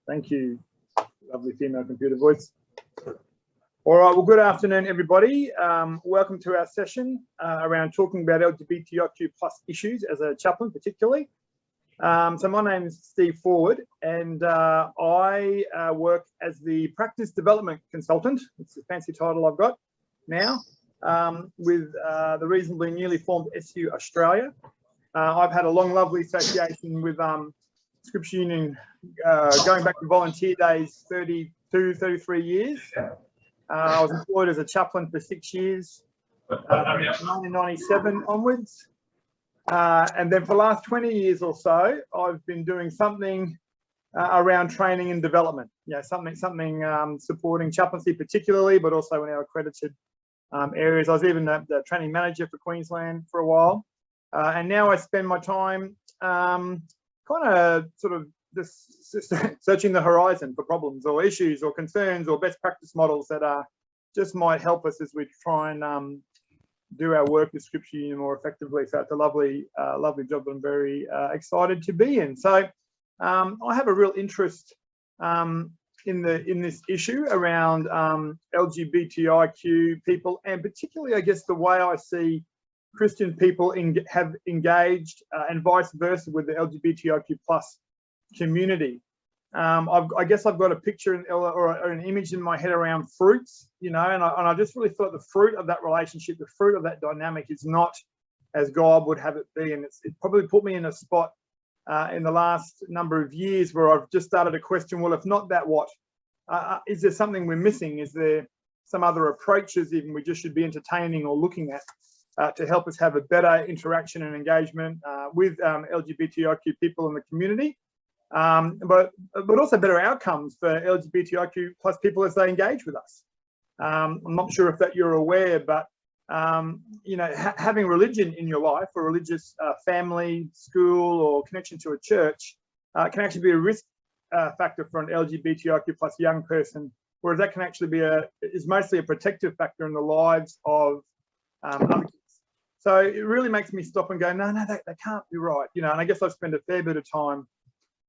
Thank you. Lovely female computer voice. All right, well, good afternoon, everybody. Welcome to our session around talking about LGBTIQ plus issues as a chaplain, particularly. So my name is Steve Forward, and I work as the practice development consultant. It's a fancy title I've got now, with the reasonably newly formed SU Australia. I've had a long, lovely association with Scripture Union going back to volunteer days, 32, 33 years. I was employed as a chaplain for 6 years, 1997 onwards. And then for the last 20 years or so, I've been doing something around training and development. Yeah, something supporting chaplaincy particularly, but also in our accredited areas. I was even the training manager for Queensland for a while. And now I spend my time kind of sort of just searching the horizon for problems or issues or concerns or best practice models that just might help us as we try and do our work with Scripture Union more effectively. So it's a lovely job that I'm very excited to be in. So I have a real interest in this issue around LGBTIQ people, and particularly, I guess, the way I see Christian people have engaged and vice versa with the LGBTIQ plus community. I guess I've got a picture or an image in my head around fruits, you know, and I just really thought the fruit of that relationship, the fruit of that dynamic is not as God would have it be. And it probably put me in a spot in the last number of years where I've just started to question, well, if not that, what? Is there something we're missing? Is there some other approaches even we just should be entertaining or looking at to help us have a better interaction and engagement with LGBTIQ people in the community? But also better outcomes for LGBTIQ plus people as they engage with us. I'm not sure if that you're aware, but you know, having religion in your life, or religious family, school, or connection to a church can actually be a risk factor for an LGBTIQ plus young person, whereas that can actually is mostly a protective factor in the lives of other kids. So it really makes me stop and go, no, that can't be right, you know. And I guess I've spent a fair bit of time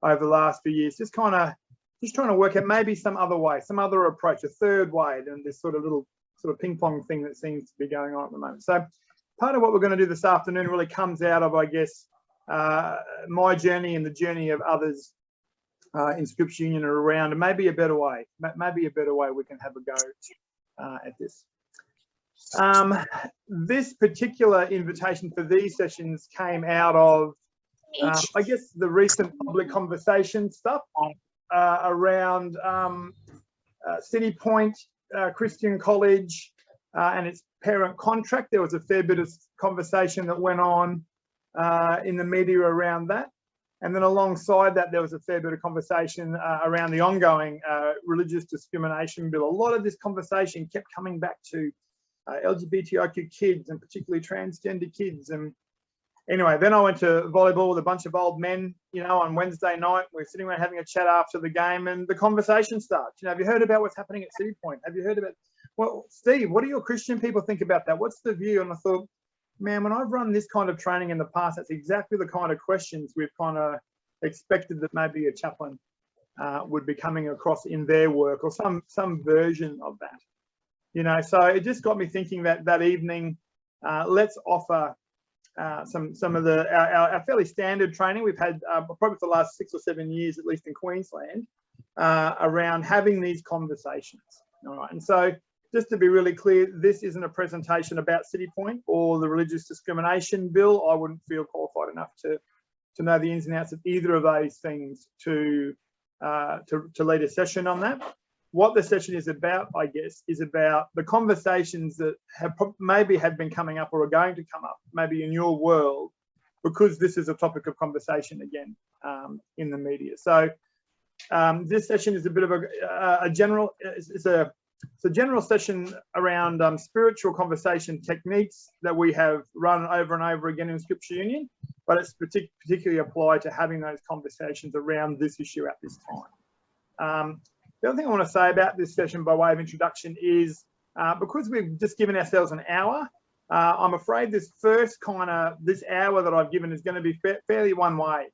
over the last few years just trying to work out maybe some other way, some other approach, a third way than this sort of ping pong thing that seems to be going on at the moment. So part of what we're going to do this afternoon really comes out of, I guess, my journey and the journey of others in Scripture Union around, and maybe a better way we can have a go at this. This particular invitation for these sessions came out of I guess the recent public conversation stuff around City Point Christian College and its parent contract. There was a fair bit of conversation that went on in the media around that. And then alongside that, there was a fair bit of conversation around the ongoing religious discrimination bill. A lot of this conversation kept coming back to LGBTIQ kids, and particularly transgender kids. And anyway, then I went to volleyball with a bunch of old men, you know, on Wednesday night. We're sitting around having a chat after the game, and the conversation starts. You know, have you heard about what's happening at City Point? Have you heard about, well, Steve, what do your Christian people think about that? What's the view? And I thought, man, when I've run this kind of training in the past, that's exactly the kind of questions we've kind of expected that maybe a chaplain would be coming across in their work, or some version of that. You know, so it just got me thinking that evening, let's offer some of our fairly standard training we've had probably for the last 6 or 7 years, at least in Queensland, around having these conversations. All right, and so just to be really clear, this isn't a presentation about City Point or the religious discrimination bill. I wouldn't feel qualified enough to know the ins and outs of either of those things to lead a session on that. What the session is about, I guess, is about the conversations that maybe have been coming up or are going to come up, maybe in your world, because this is a topic of conversation again in the media. So this session is a bit of a general, it's a general session around spiritual conversation techniques that we have run over and over again in Scripture Union, but it's particularly applied to having those conversations around this issue at this time. The other thing I want to say about this session by way of introduction is because we've just given ourselves an hour, I'm afraid this hour that I've given is going to be fairly one way.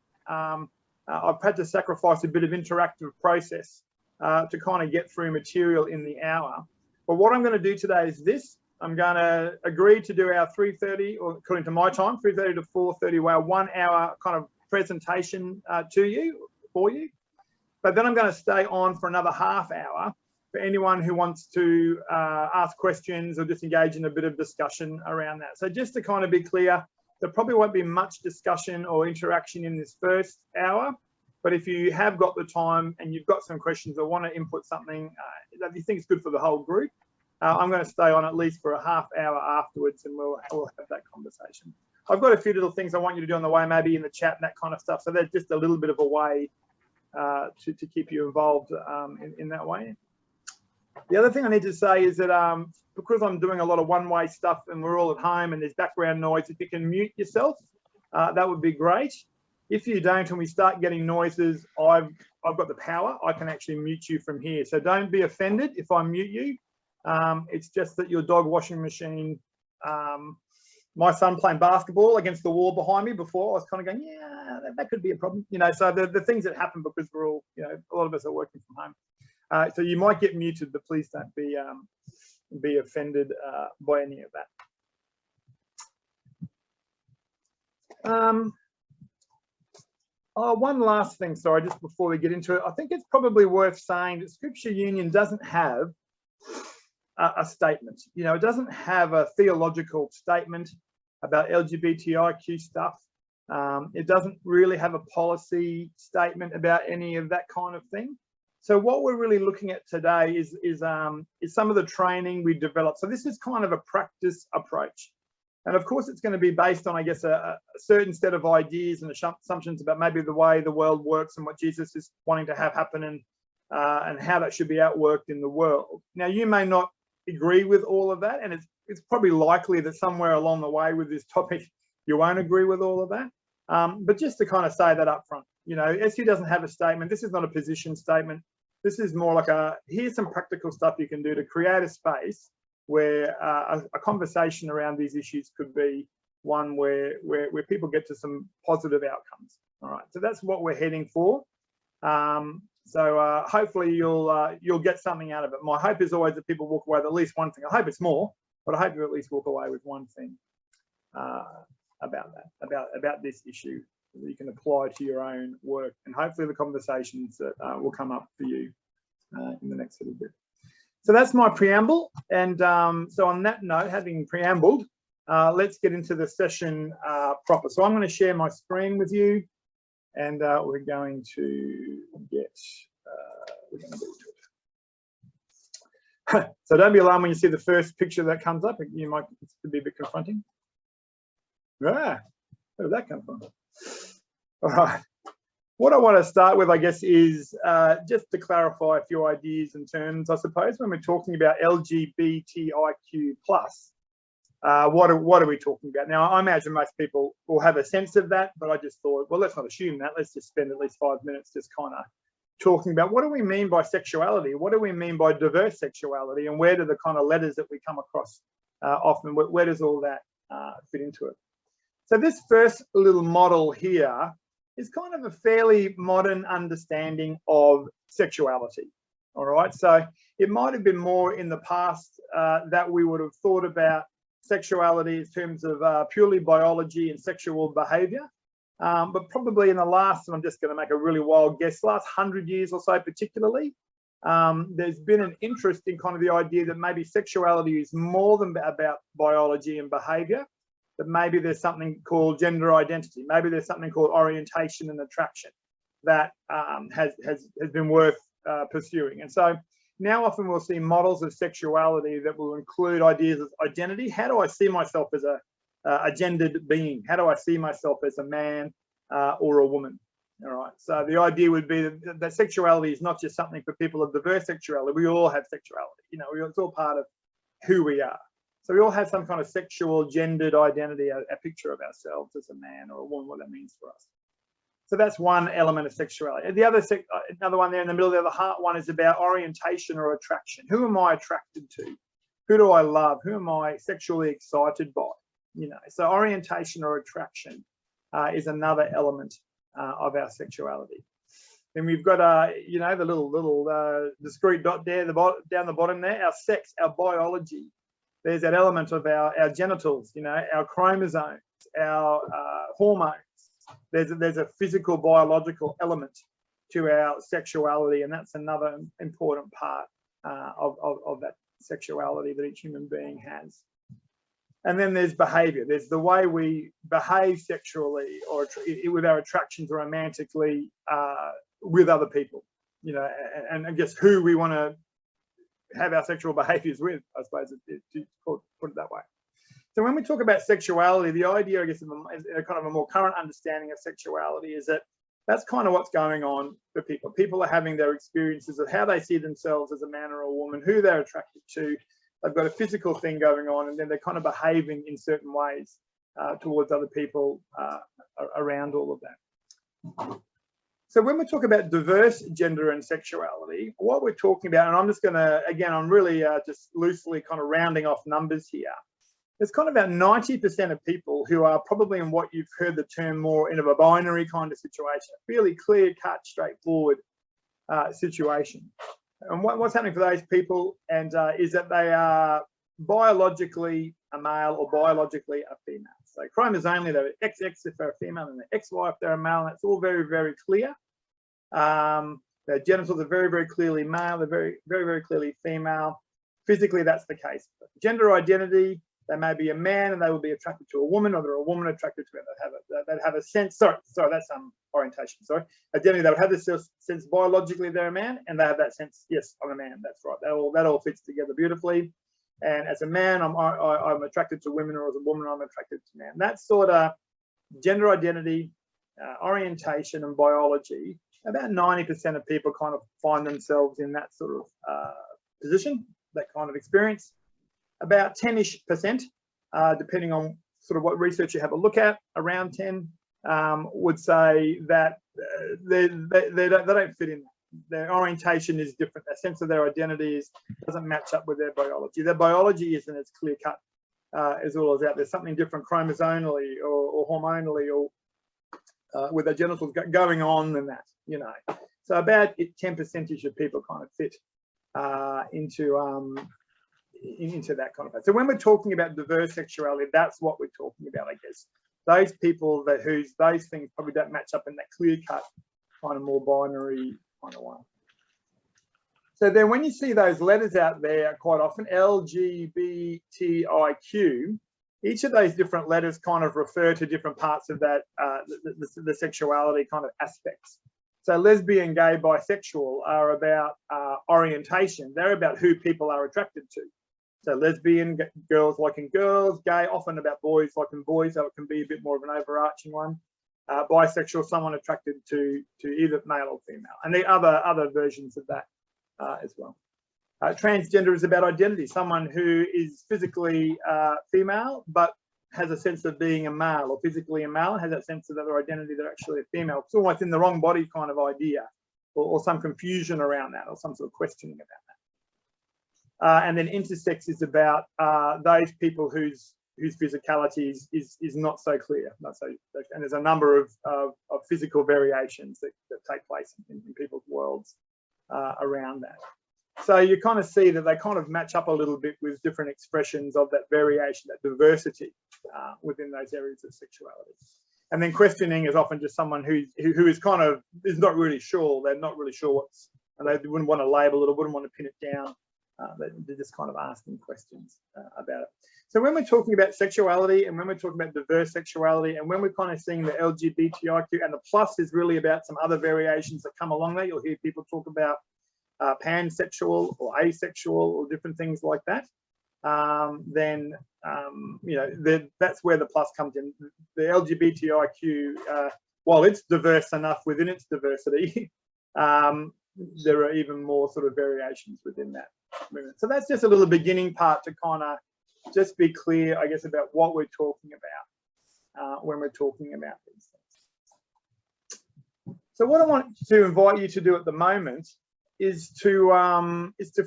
I've had to sacrifice a bit of interactive process to kind of get through material in the hour. But what I'm going to do today is this. I'm going to agree to do our 3:30, or according to my time, 3:30 to 4:30, our 1 hour kind of presentation for you. But then I'm going to stay on for another half hour for anyone who wants to ask questions or just engage in a bit of discussion around that. So just to kind of be clear, there probably won't be much discussion or interaction in this first hour. But if you have got the time and you've got some questions or want to input something that you think is good for the whole group, I'm going to stay on at least for a half hour afterwards, and we'll have that conversation. I've got a few little things I want you to do on the way, maybe in the chat and that kind of stuff. So there's just a little bit of a way to keep you involved in that way. The other thing I need to say is that because I'm doing a lot of one-way stuff and we're all at home and there's background noise, if you can mute yourself, that would be great. If you don't and we start getting noises, I've got the power. I can actually mute you from here. So don't be offended if I mute you. It's just that your dog washing machine, my son playing basketball against the wall behind me before, I was kind of going, yeah, that could be a problem. You know, so the things that happen because we're all, you know, a lot of us are working from home. So you might get muted, but please don't be offended by any of that. One last thing, sorry, just before we get into it. I think it's probably worth saying that Scripture Union doesn't have a statement. You know, it doesn't have a theological statement about LGBTIQ stuff. It doesn't really have a policy statement about any of that kind of thing. So what we're really looking at today is some of the training we developed. So this is kind of a practice approach. And of course, it's going to be based on, I guess, a certain set of ideas and assumptions about maybe the way the world works and what Jesus is wanting to have happen and how that should be outworked in the world. Now, you may not agree with all of that, and it's probably likely that somewhere along the way with this topic, you won't agree with all of that. But just to kind of say that up front, you know, SU doesn't have a statement. This is not a position statement. This is more like here's some practical stuff you can do to create a space where a conversation around these issues could be one where people get to some positive outcomes. All right, so that's what we're heading for. So hopefully you'll get something out of it. My hope is always that people walk away with at least one thing. I hope it's more, but I hope you at least walk away with one thing about this issue that you can apply to your own work, and hopefully the conversations that will come up for you in the next little bit. So that's my preamble, and so on that note, having preambled, let's get into the session proper. So I'm going to share my screen with you, and we're going to get to it. So don't be alarmed when you see the first picture that comes up. You might, it could be a bit confronting. Where did that come from? All right. What I want to start with, I guess, is just to clarify a few ideas and terms. I suppose when we're talking about LGBTIQ+, what are we talking about? Now, I imagine most people will have a sense of that, but I just thought, well, let's not assume that. Let's just spend at least 5 minutes just kind of talking about what do we mean by sexuality? What do we mean by diverse sexuality? And where do the kind of letters that we come across often, where does all that fit into it? So this first little model here is kind of a fairly modern understanding of sexuality. All right, so it might have been more in the past that we would have thought about sexuality in terms of purely biology and sexual behavior. But probably in the last, and I'm just going to make a really wild guess, last 100 years or so particularly, there's been an interest in kind of the idea that maybe sexuality is more than about biology and behavior, that maybe there's something called gender identity, maybe there's something called orientation and attraction that has been worth pursuing. And so now often we'll see models of sexuality that will include ideas of identity. How do I see myself as a gendered being? How do I see myself as a man or a woman? All right, so the idea would be that sexuality is not just something for people of diverse sexuality. We all have sexuality, you know, it's all part of who we are. So we all have some kind of sexual, gendered identity, a picture of ourselves as a man or a woman, what that means for us. So that's one element of sexuality. The other, another one there in the middle there, the heart one, is about orientation or attraction. Who am I attracted to? Who do I love? Who am I sexually excited by? You know, so orientation or attraction is another element of our sexuality. Then we've got, you know, the little discrete dot there, down the bottom there, our sex, our biology. There's that element of our genitals, you know, our chromosomes, our hormones. There's a physical, biological element to our sexuality, and that's another important part of that sexuality that each human being has. And then there's behavior. There's the way we behave sexually or with our attractions romantically with other people, you know, and I guess who we want to have our sexual behaviors with, I suppose, to put it that way. So when we talk about sexuality, the idea, I guess, a kind of a more current understanding of sexuality is that that's kind of what's going on for people. People are having their experiences of how they see themselves as a man or a woman, who they're attracted to. They've got a physical thing going on, and then they're kind of behaving in certain ways towards other people around all of that. So when we talk about diverse gender and sexuality, what we're talking about, and I'm just going to, again, I'm really just loosely kind of rounding off numbers here. There's kind of about 90% of people who are probably in what you've heard the term more in a binary kind of situation, a fairly clear-cut, straightforward situation. And what's happening for those people is that they are biologically a male or biologically a female. So chromosomally, they're XX if they're a female, and they're XY if they're a male. And that's all very, very clear. Their genitals are very, very clearly male. They're very, very, very clearly female. Physically, that's the case. But gender identity, they may be a man and they will be attracted to a woman, or they're a woman attracted to it. They'd have a sense. Sorry, that's orientation. Sorry, identity. They would have this sense biologically they're a man, and they have that sense. Yes, I'm a man. That's right. That all fits together beautifully. And as a man, I'm attracted to women, or as a woman, I'm attracted to men. That's sort of gender identity, orientation, and biology. About 90% of people kind of find themselves in that sort of position, that kind of experience. About 10-ish%, depending on sort of what research you have a look at, around 10, would say that they don't fit in. Their orientation is different. Their sense of their identity doesn't match up with their biology. Their biology isn't as clear cut as all is out. There's something different chromosomally or hormonally or with their genitals going on than that, you know. So about 10% of people kind of fit into that kind of thing. So when we're talking about diverse sexuality, that's what we're talking about, I guess. Those people those things probably don't match up in that clear-cut kind of more binary kind of one. So then when you see those letters out there quite often, LGBTIQ, each of those different letters kind of refer to different parts of that, the sexuality kind of aspects. So lesbian, gay, bisexual are about orientation. They're about who people are attracted to. So lesbian, girls liking girls, gay, often about boys liking boys, so it can be a bit more of an overarching one. Bisexual, someone attracted to either male or female, and the other versions of that as well. Transgender is about identity, someone who is physically female but has a sense of being a male, or physically a male, has that sense of their identity they're actually a female. It's almost in the wrong body kind of idea, or some confusion around that, or some sort of questioning about that. And then intersex is about those people whose physicality is not so clear, and there's a number of physical variations that take place in people's worlds around that. So you kind of see that they kind of match up a little bit with different expressions of that variation, that diversity within those areas of sexuality. And then questioning is often just someone who is kind of is not really sure. They're not really sure what's, and they wouldn't want to label it or wouldn't want to pin it down. They're just kind of asking questions about it. So when we're talking about sexuality, and when we're talking about diverse sexuality, and when we're kind of seeing the LGBTIQ, and the plus is really about some other variations that come along there. You'll hear people talk about pansexual or asexual or different things like that. Then you know, that's where the plus comes in. The LGBTIQ, while it's diverse enough within its diversity, there are even more sort of variations within that movement. So that's just a little beginning part to kind of just be clear, I guess, about what we're talking about when we're talking about these things. So what I want to invite you to do at the moment is to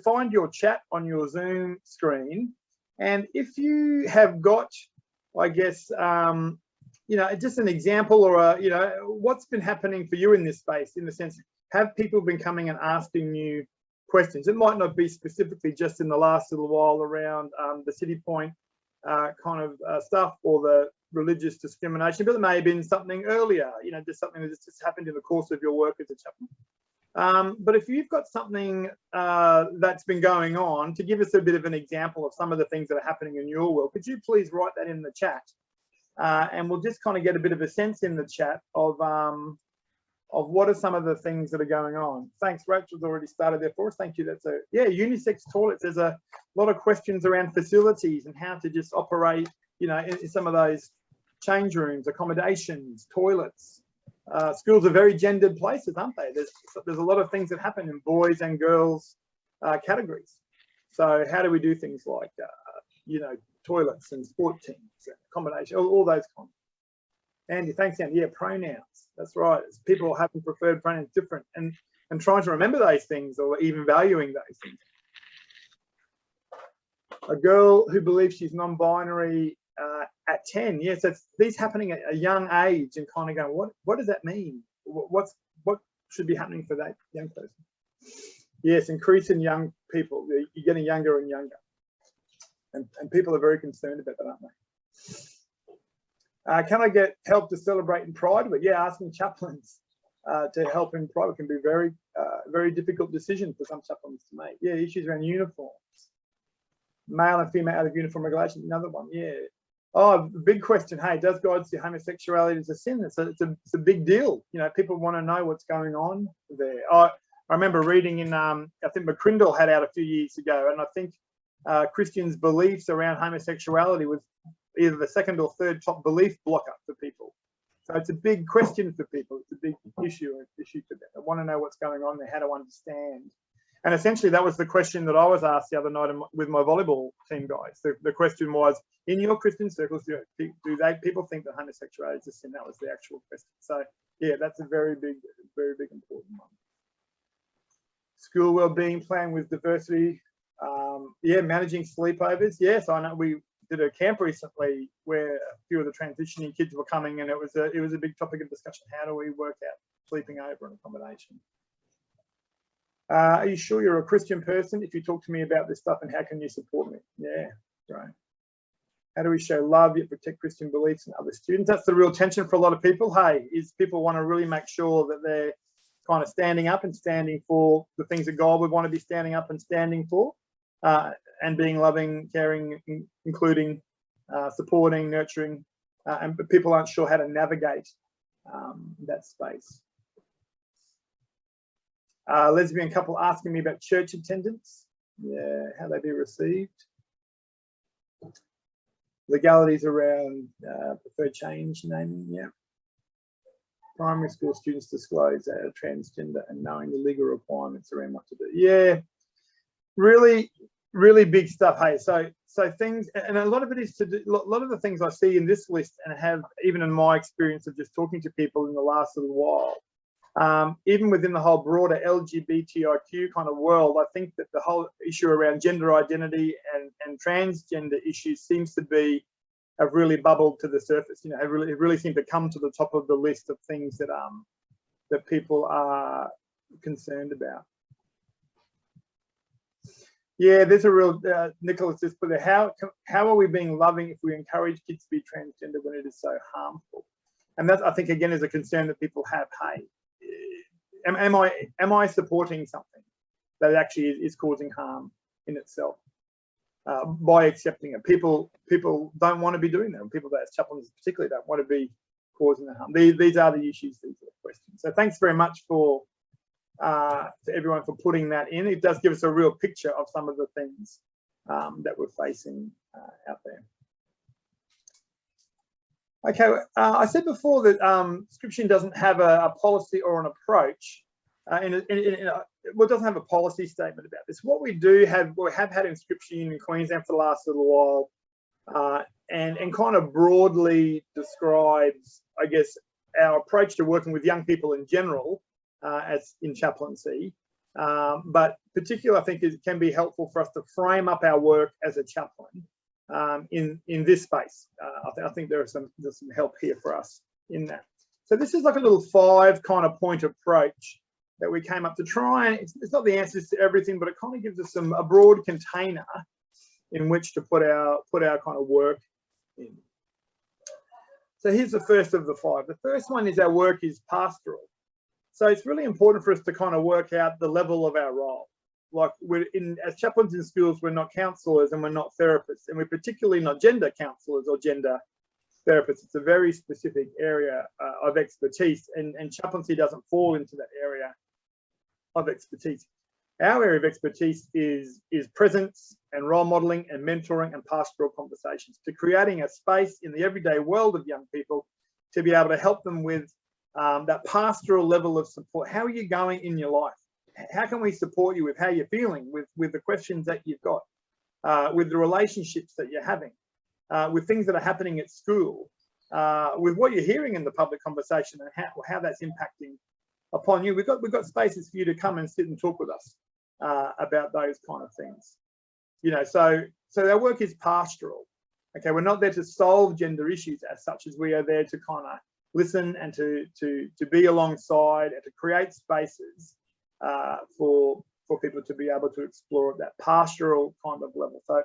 find your chat on your Zoom screen, and if you have got, I guess, you know, just an example or a, you know, what's been happening for you in this space, in the sense, have people been coming and asking you questions? It might not be specifically just in the last little while around the City Point kind of stuff or the religious discrimination, but it may have been something earlier, you know, just something that's just happened in the course of your work as a chaplain. But if you've got something that's been going on, to give us a bit of an example of some of the things that are happening in your world, could you please write that in the chat? And we'll just kind of get a bit of a sense in the chat of what are some of the things that are going on. Thanks, Rachel's already started there for us. Thank you. That's a, yeah, unisex toilets. There's a lot of questions around facilities and how to just operate, you know, in some of those change rooms, accommodations, toilets. Schools are very gendered places, aren't they? There's a lot of things that happen in boys and girls categories. So how do we do things like, you know, toilets and sport teams, accommodation, all those kinds. Andy, thanks, Andy. Yeah, pronouns. That's right. It's people having preferred pronouns different and trying to remember those things or even valuing those things. A girl who believes she's non-binary at 10. Yes, that's these happening at a young age and kind of going, what does that mean? What should be happening for that young person? Yes, increase in young people. You're getting younger and younger. And people are very concerned about that, aren't they? Can I get help to celebrate in Pride? But yeah, asking chaplains to help in Pride can be very, very difficult decision for some chaplains to make. Yeah, issues around uniforms, male and female out of uniform regulation. Another one. Yeah. Oh, big question. Hey, does God see homosexuality as a sin? It's a big deal. You know, people want to know what's going on there. I remember reading in I think McCrindle had out a few years ago, and I think Christians' beliefs around homosexuality was either the second or third top belief blocker for people. So it's a big question for people. It's a big issue for them. They want to know what's going on there, how to understand. And essentially that was the question that I was asked the other night with my volleyball team guys. The question was, in your Christian circles, do people think that homosexuality is a sin? That was the actual question. So yeah, that's a very big important one. School wellbeing plan with diversity. Yeah, managing sleepovers. Yes, I know we did a camp recently where a few of the transitioning kids were coming, and it was a big topic of discussion. How do we work out sleeping over and accommodation? Are you sure you're a Christian person? If you talk to me about this stuff, and how can you support me? Yeah, right. How do we show love yet protect Christian beliefs in other students? That's the real tension for a lot of people. Hey, is people want to really make sure that they're kind of standing up and standing for the things that God would want to be standing up and standing for, and being loving, caring, including, supporting, nurturing, and people aren't sure how to navigate that space. Lesbian couple asking me about church attendance. Yeah, how they be received. Legalities around preferred change naming. Yeah. Primary school students disclose that are transgender and knowing the legal requirements around what to do. Yeah, really big stuff. Hey, so things, and a lot of it is to do, a lot of the things I see in this list, and have even in my experience of just talking to people in the last little while, even within the whole broader LGBTIQ kind of world, I think that the whole issue around gender identity and transgender issues seems to have really bubbled to the surface. You know, it really seemed to come to the top of the list of things that that people are concerned about. Yeah, there's a real Nicholas just put there. How are we being loving if we encourage kids to be transgender when it is so harmful? And that, I think, again, is a concern that people have. Hey, am I supporting something that actually is causing harm in itself by accepting it? People don't want to be doing that. And people, as chaplains particularly, don't want to be causing the harm. These are the issues. These are the questions. So thanks very much to everyone for putting that in. It does give us a real picture of some of the things that we're facing out there. Okay, I said before that Scription doesn't have a policy or an approach. Well, it doesn't have a policy statement about this. What we do have, we have had in Scription in Queensland for the last little while, and kind of broadly describes, I guess, our approach to working with young people in general, as in chaplaincy, but particularly I think it can be helpful for us to frame up our work as a chaplain in this space. I think there's some help here for us in that. So this is like a little 5 kind of point approach that we came up to try, and it's not the answers to everything, but it kind of gives us a broad container in which to put our kind of work in. So here's the first of the 5. The first one is our work is pastoral. So it's really important for us to kind of work out the level of our role. Like as chaplains in schools, we're not counsellors and we're not therapists, and we're particularly not gender counsellors or gender therapists. It's a very specific area of expertise, and chaplaincy doesn't fall into that area of expertise. Our area of expertise is presence and role modelling and mentoring and pastoral conversations, to creating a space in the everyday world of young people to be able to help them with that pastoral level of support. How are you going in your life? How can we support you with how you're feeling, with the questions that you've got, with the relationships that you're having, with things that are happening at school, with what you're hearing in the public conversation and how that's impacting upon you. We've got spaces for you to come and sit and talk with us about those kind of things. You know, so our work is pastoral. Okay, we're not there to solve gender issues as such, as we are there to kind of listen and to be alongside and to create spaces for people to be able to explore at that pastoral kind of level. So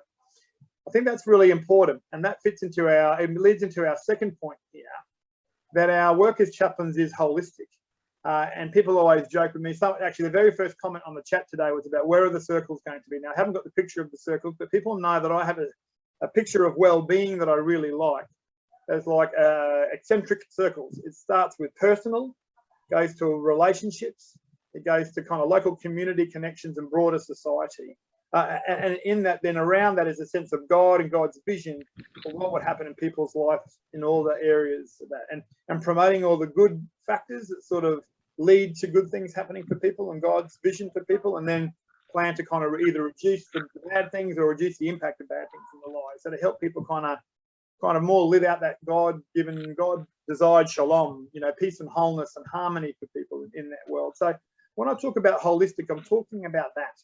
I think that's really important, and that fits into it leads into our second point here, that our work as chaplains is holistic. And people always joke with me. Actually, the very first comment on the chat today was about where are the circles going to be. Now, I haven't got the picture of the circles, but people know that I have a picture of well-being that I really like. There's like eccentric circles. It starts with personal, goes to relationships, it goes to kind of local community connections and broader society. And in that, then around that is a sense of God and God's vision for what would happen in people's lives in all the areas of that, and promoting all the good factors that sort of lead to good things happening for people and God's vision for people, and then plan to kind of either reduce the bad things or reduce the impact of bad things in their lives. So to help people kind of more live out that God-given, God-desired shalom, you know, peace and wholeness and harmony for people in that world. So when I talk about holistic, I'm talking about that.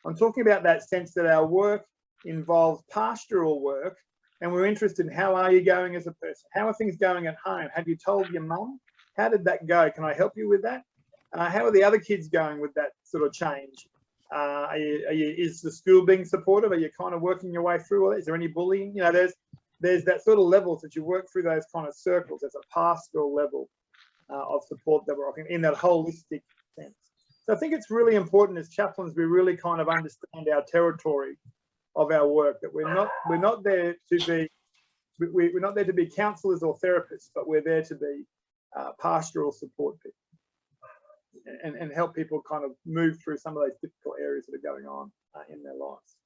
I'm talking about that sense that our work involves pastoral work, and we're interested in how are you going as a person? How are things going at home? Have you told your mum? How did that go? Can I help you with that? How are the other kids going with that sort of change? Is the school being supportive? Are you kind of working your way through all that? Is there any bullying? You know, there's that sort of levels that you work through those kind of circles. There's a pastoral level of support that we're offering in that holistic sense. So I think it's really important as chaplains we really kind of understand our territory of our work, that we're not there to be counsellors or therapists, but we're there to be pastoral support people and help people kind of move through some of those difficult areas that are going on in their lives.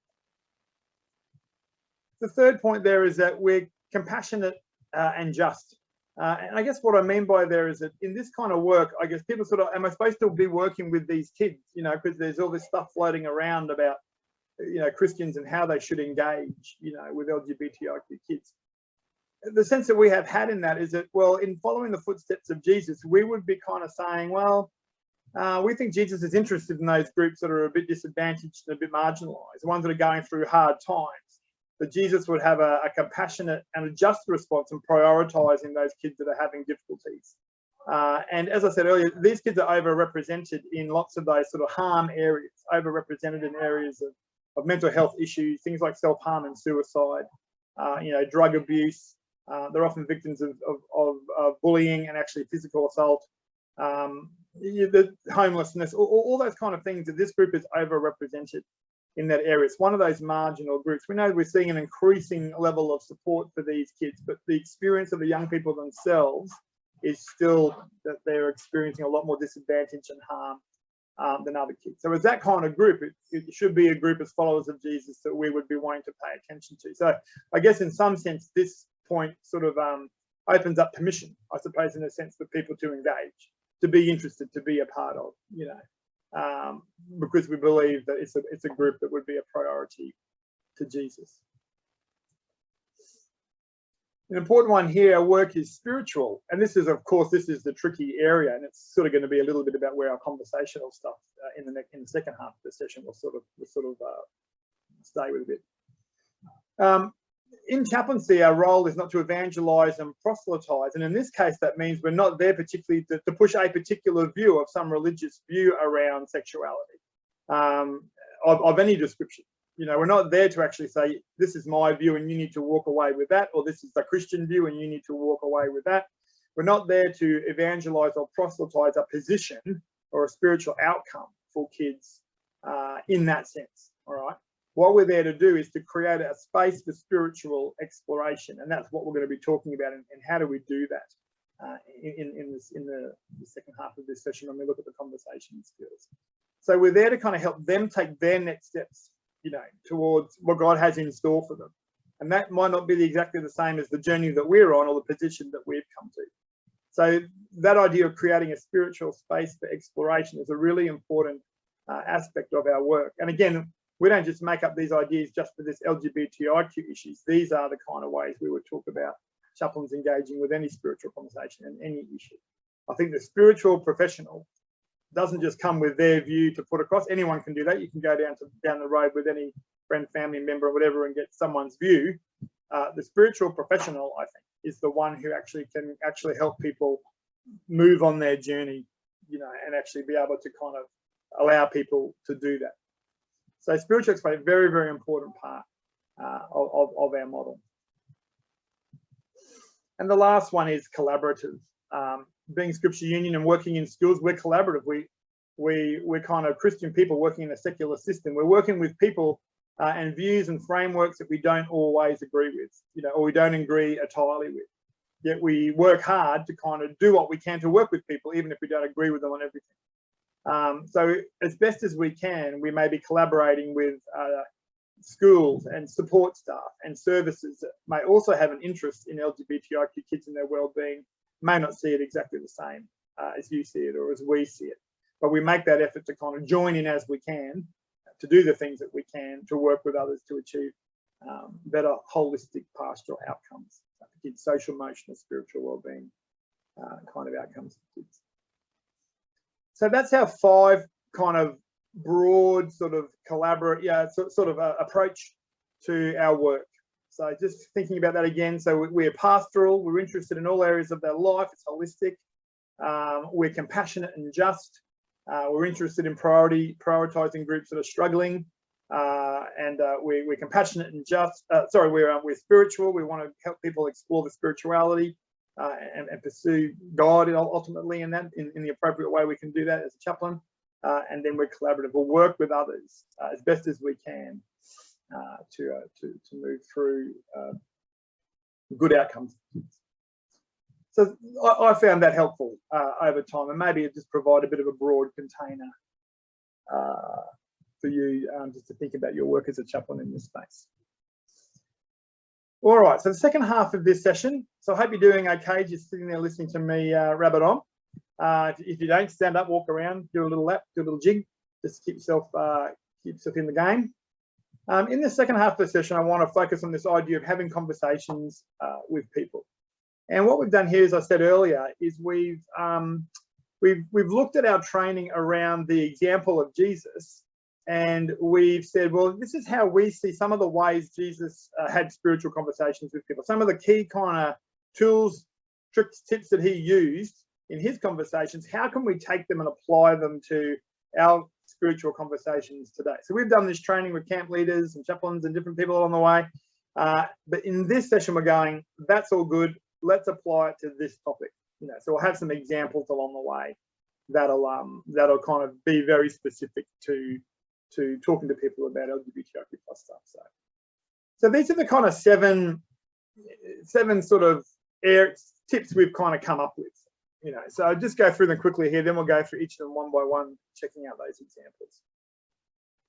The third point there is that we're compassionate and just. And I guess what I mean by there is that in this kind of work, I guess people sort of, am I supposed to be working with these kids? You know, because there's all this stuff floating around about, you know, Christians and how they should engage, you know, with LGBTIQ kids. The sense that we have had in that is that, well, in following the footsteps of Jesus, we would be kind of saying, well, we think Jesus is interested in those groups that are a bit disadvantaged and a bit marginalised, the ones that are going through hard times. That Jesus would have a compassionate and a just response in prioritising those kids that are having difficulties. And as I said earlier, these kids are overrepresented in lots of those sort of harm areas, overrepresented in areas of mental health issues, things like self-harm and suicide, you know, drug abuse. They're often victims of bullying and actually physical assault, the homelessness, all those kind of things. That this group is overrepresented in that area. It's one of those marginal groups. We know we're seeing an increasing level of support for these kids, but the experience of the young people themselves is still that they're experiencing a lot more disadvantage and harm than other kids. So as that kind of group, it should be a group as followers of Jesus that we would be wanting to pay attention to. So I guess in some sense, this point sort of opens up permission, I suppose, in a sense for people to engage, to be interested, to be a part of, you know. Because we believe that it's a group that would be a priority to Jesus. An important one here, our work is spiritual, and this is, of course, this is the tricky area, and it's sort of going to be a little bit about where our conversational stuff in the second half of the session will sort of stay with a bit. in chaplaincy, our role is not to evangelize and proselytize. And in this case, that means we're not there particularly to push a particular view of some religious view around sexuality of any description. You know, we're not there to actually say, this is my view and you need to walk away with that, or this is the Christian view and you need to walk away with that. We're not there to evangelize or proselytize a position or a spiritual outcome for kids in that sense, all right? What we're there to do is to create a space for spiritual exploration, and that's what we're going to be talking about, and how do we do that in the second half of this session when we look at the conversation skills. So we're there to kind of help them take their next steps, you know, towards what God has in store for them. And that might not be exactly the same as the journey that we're on or the position that we've come to. So that idea of creating a spiritual space for exploration is a really important aspect of our work. And again, we don't just make up these ideas just for this LGBTIQ issues. These are the kind of ways we would talk about chaplains engaging with any spiritual conversation and any issue. I think the spiritual professional doesn't just come with their view to put across. Anyone can do that. You can go down the road with any friend, family member, or whatever, and get someone's view. The spiritual professional, I think, is the one who can help people move on their journey, you know, and actually be able to kind of allow people to do that. So spiritual exploration, very, very important part of our model. And the last one is collaborative. Being Scripture Union and working in schools, we're collaborative. We're kind of Christian people working in a secular system. We're working with people and views and frameworks that we don't always agree with, you know, or we don't agree entirely with. Yet we work hard to kind of do what we can to work with people, even if we don't agree with them on everything. So as best as we can, we may be collaborating with schools and support staff and services that may also have an interest in LGBTIQ kids and their well-being, may not see it exactly the same as you see it or as we see it. But we make that effort to kind of join in as we can, to do the things that we can, to work with others to achieve better holistic pastoral outcomes for kids, social, emotional, spiritual well-being kind of outcomes for kids. So that's our 5 kind of broad sort of approach to our work. So just thinking about that again, so we're pastoral, we're interested in all areas of their life, it's holistic, we're compassionate and just, we're interested in prioritising groups that are struggling, and we're compassionate and just, we're spiritual, we want to help people explore the spirituality and pursue God ultimately in the appropriate way we can do that as a chaplain, and then we're collaborative, we'll work with others as best as we can to move through good outcomes. So I found that helpful over time, and maybe it just provide a bit of a broad container for you just to think about your work as a chaplain in this space. All right, so the second half of this session, so I hope you're doing okay, just sitting there listening to me rabbit on. If you don't, stand up, walk around, do a little lap, do a little jig, just keep yourself in the game. In the second half of the session, I want to focus on this idea of having conversations with people. And what we've done here, as I said earlier, is we've looked at our training around the example of Jesus, and we've said, well, this is how we see some of the ways Jesus had spiritual conversations with people. Some of the key kind of tools, tricks, tips that he used in his conversations, how can we take them and apply them to our spiritual conversations today? So we've done this training with camp leaders and chaplains and different people along the way. But in this session, we're going, that's all good. Let's apply it to this topic. You know, so we'll have some examples along the way that'll kind of be very specific to talking to people about LGBTIQ+ stuff. So these are the kind of seven sort of tips we've kind of come up with. You know, so I'll just go through them quickly here, then we'll go through each of them one by one, checking out those examples.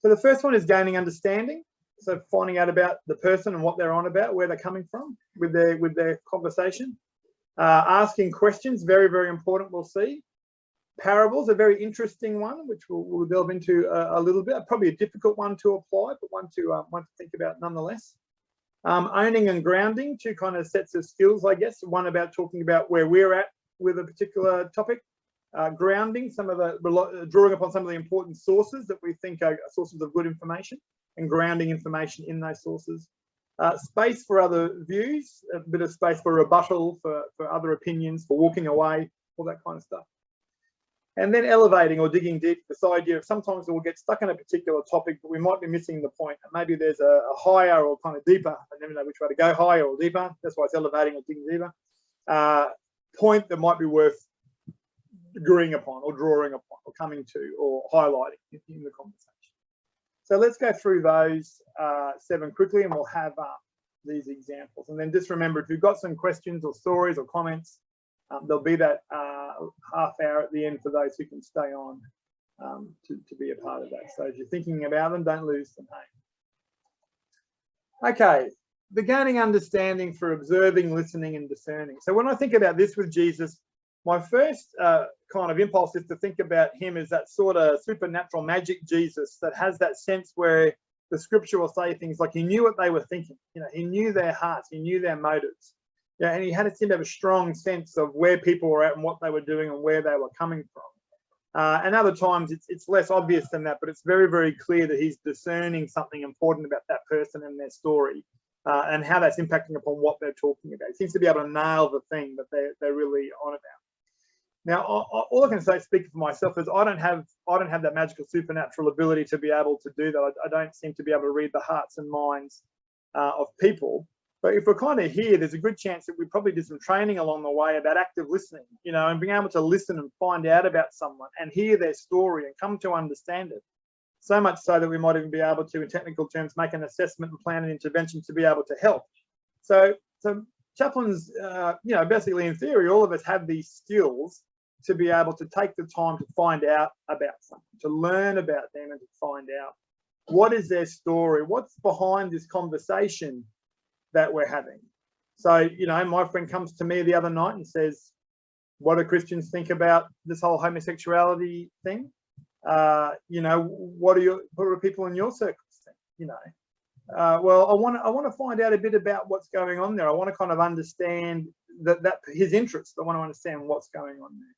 So the first one is gaining understanding. So finding out about the person and what they're on about, where they're coming from with their conversation. Asking questions, very, very important, we'll see. Parables, a very interesting one, which we'll delve into a little bit. Probably a difficult one to apply, but one to think about nonetheless. Owning and grounding, 2 kind of sets of skills, I guess. One about talking about where we're at with a particular topic. Grounding, drawing upon some of the important sources that we think are sources of good information, and grounding information in those sources. Space for other views, a bit of space for rebuttal, for other opinions, for walking away, all that kind of stuff. And then elevating or digging deep, this idea of sometimes we'll get stuck in a particular topic, but we might be missing the point. And maybe there's a higher or kind of deeper, I never know which way to go, higher or deeper. That's why it's elevating or digging deeper. Point that might be worth agreeing upon or drawing upon or coming to or highlighting in the conversation. So let's go through those 7 quickly, and we'll have these examples. And then just remember, if you've got some questions or stories or comments, there'll be that half hour at the end for those who can stay on to be a part of that. So if you're thinking about them, don't lose them. Okay, the gaining understanding for observing, listening, and discerning. So when I think about this with Jesus, my first kind of impulse is to think about him as that sort of supernatural magic Jesus that has that sense where the scripture will say things like he knew what they were thinking. You know, he knew their hearts, he knew their motives. Yeah, and he had to seem to have a strong sense of where people were at and what they were doing and where they were coming from. And other times it's less obvious than that, but it's very, very clear that he's discerning something important about that person and their story and how that's impacting upon what they're talking about. He seems to be able to nail the thing that they're really on about. Now, all I can say, speaking for myself, is I don't have that magical supernatural ability to be able to do that. I don't seem to be able to read the hearts and minds of people. But if we're kind of here, there's a good chance that we probably did some training along the way about active listening, you know, and being able to listen and find out about someone and hear their story and come to understand it. So much so that we might even be able to, in technical terms, make an assessment and plan an intervention to be able to help. So chaplains, you know, basically in theory, all of us have these skills to be able to take the time to find out about someone, to learn about them and to find out what is their story, what's behind this conversation that we're having. So, you know, my friend comes to me the other night and says, what do Christians think about this whole homosexuality thing? You know, what do people in your circles think? You know, well, I want to find out a bit about what's going on there. I want to kind of understand that his interest. I want to understand what's going on there.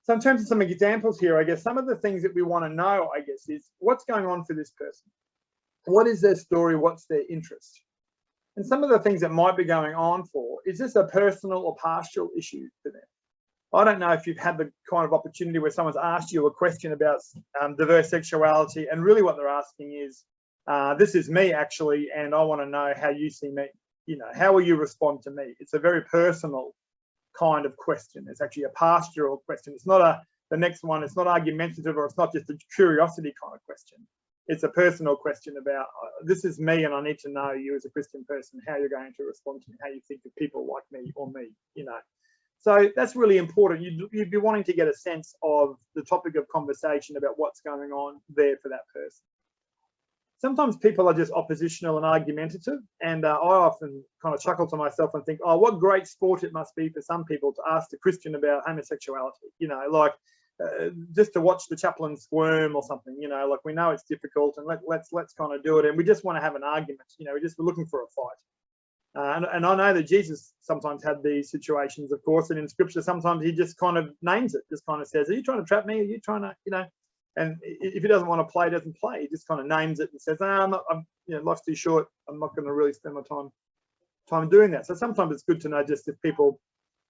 So in terms of some examples here, I guess some of the things that we want to know, I guess, is what's going on for this person? What is their story? What's their interest? And some of the things that might be going on for, is this a personal or pastoral issue for them? I don't know if you've had the kind of opportunity where someone's asked you a question about diverse sexuality, and really what they're asking is, this is me actually, and I want to know how you see me. You know, how will you respond to me? It's a very personal kind of question. It's actually a pastoral question. It's not the next one. It's not argumentative, or it's not just a curiosity kind of question. It's a personal question about this is me, and I need to know you as a Christian person, how you're going to respond to me, how you think of people like me or me, you know. So that's really important. You'd be wanting to get a sense of the topic of conversation about what's going on there for that person. Sometimes people are just oppositional and argumentative, and I often kind of chuckle to myself and think, oh, what great sport it must be for some people to ask a Christian about homosexuality, you know, like just to watch the chaplain squirm or something, you know, like we know it's difficult, and let's kind of do it, and we just want to have an argument, you know, we're just looking for a fight. And I know that Jesus sometimes had these situations, of course, and in scripture sometimes he just kind of names it, just kind of says, are you trying to trap me? Are you trying to, you know? And if he doesn't want to play, he doesn't play. He just kind of names it and says, no, I'm you know, life's too short. I'm not going to really spend my time doing that. So sometimes it's good to know just if people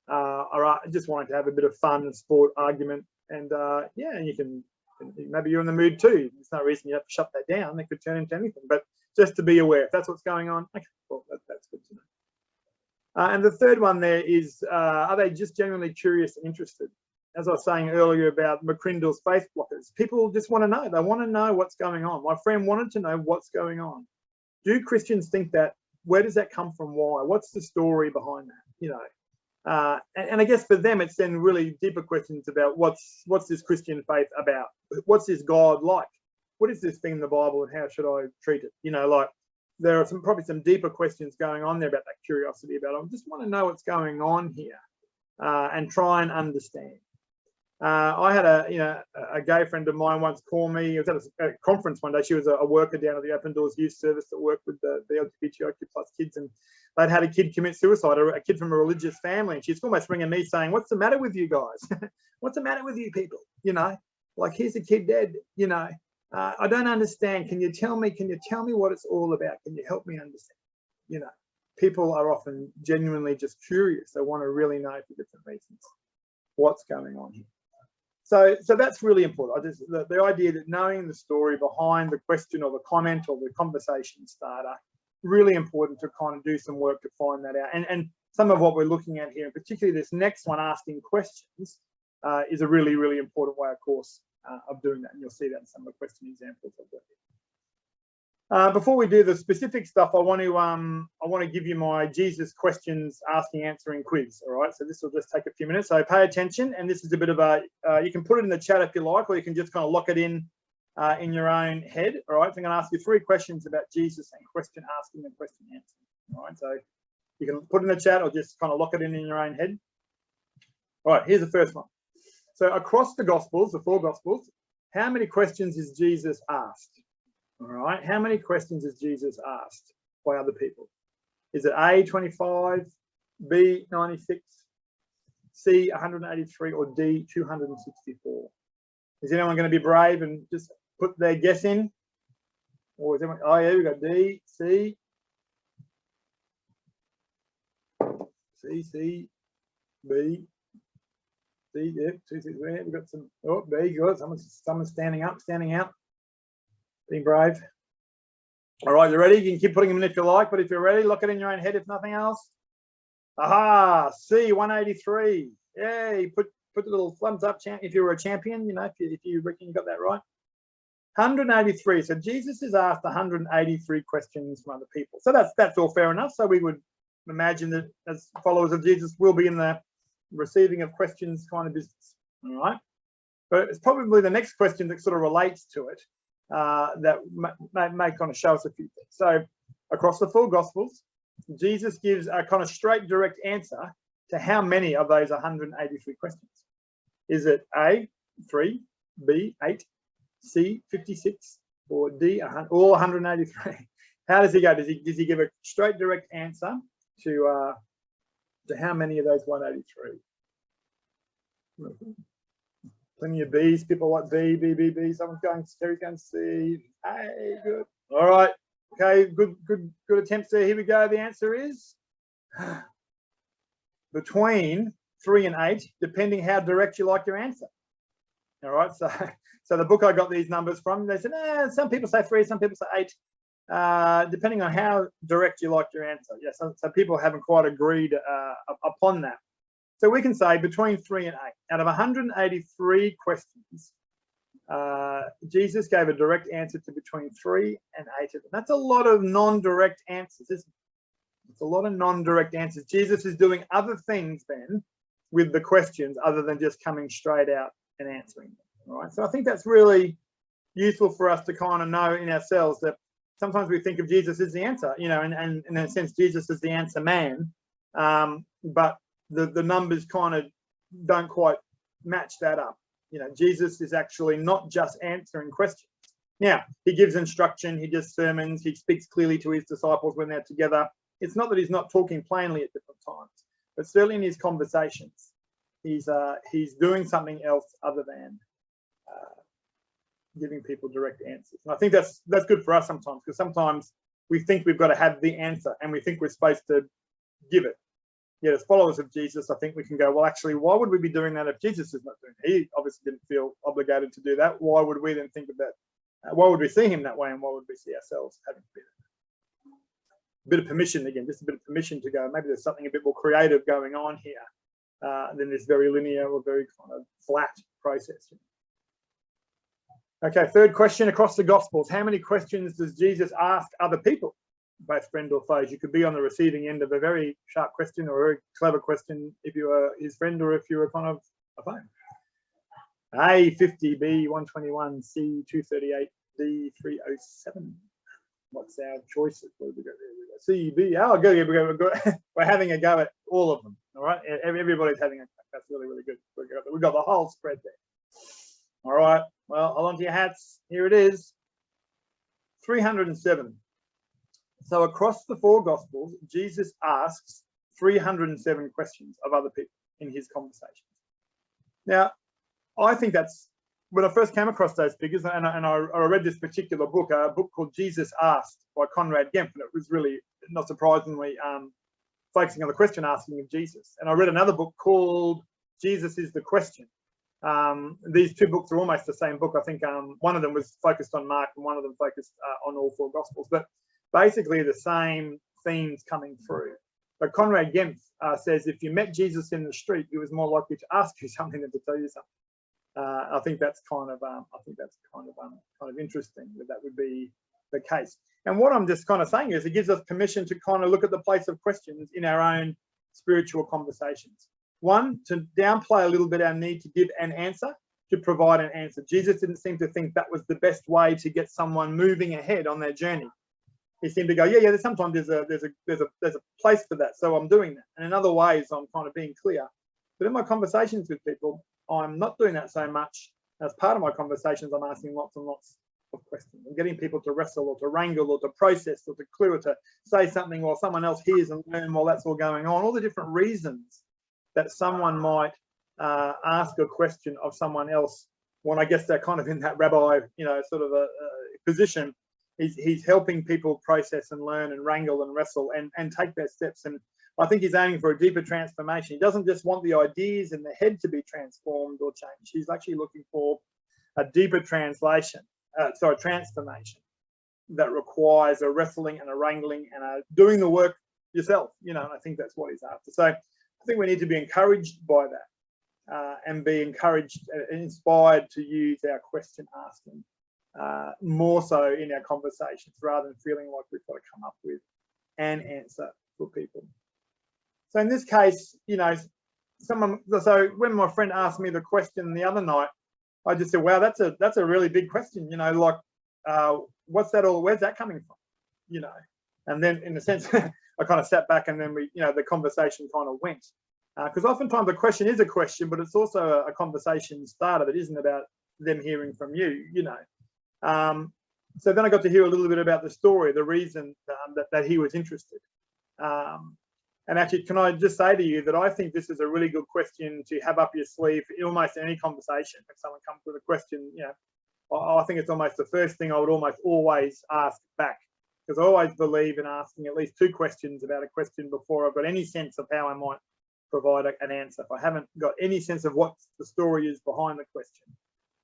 are just wanting to have a bit of fun and sport argument. And yeah, and you can, maybe you're in the mood too. There's no reason you have to shut that down. It could turn into anything. But just to be aware, if that's what's going on, okay, well, that's good to know. And the third one there is, are they just genuinely curious and interested? As I was saying earlier about McCrindle's faith blockers, people just want to know. They want to know what's going on. My friend wanted to know what's going on. Do Christians think that? Where does that come from? Why? What's the story behind that? You know, and I guess for them, it's then really deeper questions about what's this Christian faith about? What's this God like? What is this thing in the Bible, and how should I treat it? You know, like there are probably some deeper questions going on there about that curiosity about, I just want to know what's going on here and try and understand. I had a gay friend of mine once call me. It was at a conference one day. She was a worker down at the Open Doors Youth Service that worked with the LGBTIQ plus kids, and they'd had a kid commit suicide, a kid from a religious family, and she's almost ringing me saying, what's the matter with you guys? What's the matter with you people? You know, like, here's a kid dead, you know. I don't understand. Can you tell me what it's all about? Can you help me understand? You know, people are often genuinely just curious. They want to really know for different reasons what's going on here. So that's really important. The idea that knowing the story behind the question or the comment or the conversation starter, really important to kind of do some work to find that out. And some of what we're looking at here, and particularly this next one, asking questions, is a really, really important way, of course, of doing that. And you'll see that in some of the question examples I've got here. Before we do the specific stuff, I want to give you my Jesus questions asking answering quiz. All right, so this will just take a few minutes. So pay attention, and this is a bit of a. You can put it in the chat if you like, or you can just kind of lock it in your own head. All right, so I'm going to ask you 3 questions about Jesus and question asking and question answering. All right, so you can put it in the chat or just kind of lock it in your own head. All right, here's the first one. So across the Gospels, the 4 Gospels, how many questions is Jesus asked? All right, how many questions is Jesus asked by other people? Is it A, 25, B, 96, C, 183, or D, 264? Is anyone going to be brave and just put their guess in? Or is anyone, oh yeah, we got D, C, C, B, C, yep, 2, 6, we've got some, oh, B, good, someone's standing up, standing out. Being brave. All right, you ready? You can keep putting them in if you like, but if you're ready, lock it in your own head if nothing else. Aha, C, 183. Yay, put the little thumbs up if you were a champion, you know, if you reckon you got that right. 183. So Jesus is asked 183 questions from other people. So that's all fair enough. So we would imagine that as followers of Jesus, we'll be in the receiving of questions kind of business. All right. But it's probably the next question that sort of relates to it. That may kind of show us a few things. So across the 4 Gospels, Jesus gives a kind of straight, direct answer to how many of those 183 questions. Is it A, 3, B, 8, C, 56, or D, all 183? How does he go? Does he give a straight, direct answer to how many of those 183? Plenty of B's, people like B. Someone's going, Terry's going C. Hey, good. All right. Okay, good attempts there. Here we go. The answer is between 3 and 8, depending how direct you like your answer. All right. So the book I got these numbers from, they said, some people say 3, some people say 8, depending on how direct you like your answer. Yeah. So people haven't quite agreed upon that. So we can say between 3 and 8. Out of 183 questions, Jesus gave a direct answer to between 3 and 8 of them. That's a lot of non-direct answers, isn't it? It's a lot of non-direct answers. Jesus is doing other things then with the questions other than just coming straight out and answering them. All right. So I think that's really useful for us to kind of know in ourselves that sometimes we think of Jesus as the answer, you know, and in a sense, Jesus is the answer man. But the numbers kind of don't quite match that up. You know, Jesus is actually not just answering questions. Now, he gives instruction, he does sermons, he speaks clearly to his disciples when they're together. It's not that he's not talking plainly at different times, but certainly in his conversations, he's doing something else other than giving people direct answers. And I think that's good for us sometimes, because sometimes we think we've got to have the answer and we think we're supposed to give it. Yet as followers of Jesus, I think we can go, well, actually, why would we be doing that if Jesus is not doing it? He obviously didn't feel obligated to do that. Why would we then think of that? Why would we see him that way, and why would we see ourselves having to be that? A bit of permission, again, just a bit of permission to go, maybe there's something a bit more creative going on here than this very linear or very kind of flat process. Okay, third question across the Gospels. How many questions does Jesus ask other people, both friend or foes? You could be on the receiving end of a very sharp question or a very clever question if you were his friend or if you were kind of a foe. A, 50, B, 121, C, 238, D, 307. What's our choices? What have we got there? We got C, B. Oh, good. We're having a go at all of them. All right, everybody's having a go. That's really, really good. We've got the whole spread there. All right, well, hold on to your hats. Here it is, 307. So across the 4 Gospels, Jesus asks 307 questions of other people in his conversations. Now, I think that's when I first came across those figures, and I read this particular book, a book called Jesus Asked by Conrad Gemp, and it was really, not surprisingly, focusing on the question asking of Jesus. And I read another book called Jesus is the Question. These two books are almost the same book. I think one of them was focused on Mark and one of them focused on all four Gospels, but basically the same themes coming through. But Conrad Gemp says if you met Jesus in the street, he was more likely to ask you something than to tell you something. I think that's kind of interesting that would be the case. And what I'm just kind of saying is it gives us permission to kind of look at the place of questions in our own spiritual conversations. One, to downplay a little bit our need to give an answer, to provide an answer. Jesus didn't seem to think that was the best way to get someone moving ahead on their journey. He seemed to go, yeah, sometimes there's a place for that, so I'm doing that. And in other ways, I'm kind of being clear. But in my conversations with people, I'm not doing that so much. As part of my conversations, I'm asking lots and lots of questions. I'm getting people to wrestle or to wrangle or to process or to clear or to say something while someone else hears and learn while that's all going on. All the different reasons that someone might ask a question of someone else when I guess they're kind of in that rabbi, sort of a position. He's helping people process and learn and wrangle and wrestle and take their steps. And I think he's aiming for a deeper transformation. He doesn't just want the ideas in the head to be transformed or changed. He's actually looking for a deeper transformation that requires a wrestling and a wrangling and a doing the work yourself. And I think that's what he's after. So I think we need to be encouraged by that and be encouraged and inspired to use our question asking more so in our conversations rather than feeling like we've got to come up with an answer for people. So in this case, so when my friend asked me the question the other night, I just said, wow, that's a really big question, what's that all, where's that coming from? And then in a sense, I kind of sat back and then the conversation kind of went. Because oftentimes a question is a question, but it's also a conversation starter that isn't about them hearing from you, So then I got to hear a little bit about the story, the reason that he was interested. And actually, can I just say to you that I think this is a really good question to have up your sleeve in almost any conversation. If someone comes with a question, I think it's almost the first thing I would almost always ask back, because I always believe in asking at least two questions about a question before I've got any sense of how I might provide an answer. If I haven't got any sense of what the story is behind the question,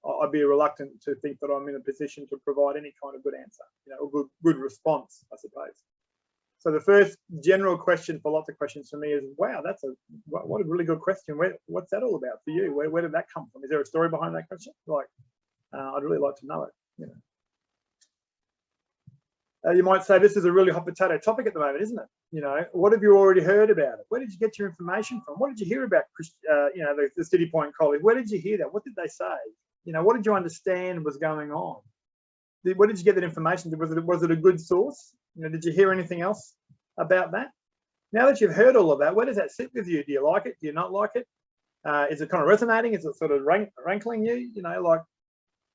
I'd be reluctant to think that I'm in a position to provide any kind of good answer, or good response, I suppose. So the first general question for lots of questions for me is, wow, what a really good question. What's that all about for you? Where did that come from? Is there a story behind that question? I'd really like to know it. You might say this is a really hot potato topic at the moment, isn't it? What have you already heard about it? Where did you get your information from? What did you hear about, the City Point College? Where did you hear that? What did they say? What did you understand was going on? Where did you get that information? Was it a good source? Did you hear anything else about that? Now that you've heard all of that, where does that sit with you? Do you like it? Do you not like it? Is it kind of resonating? Is it sort of rankling you?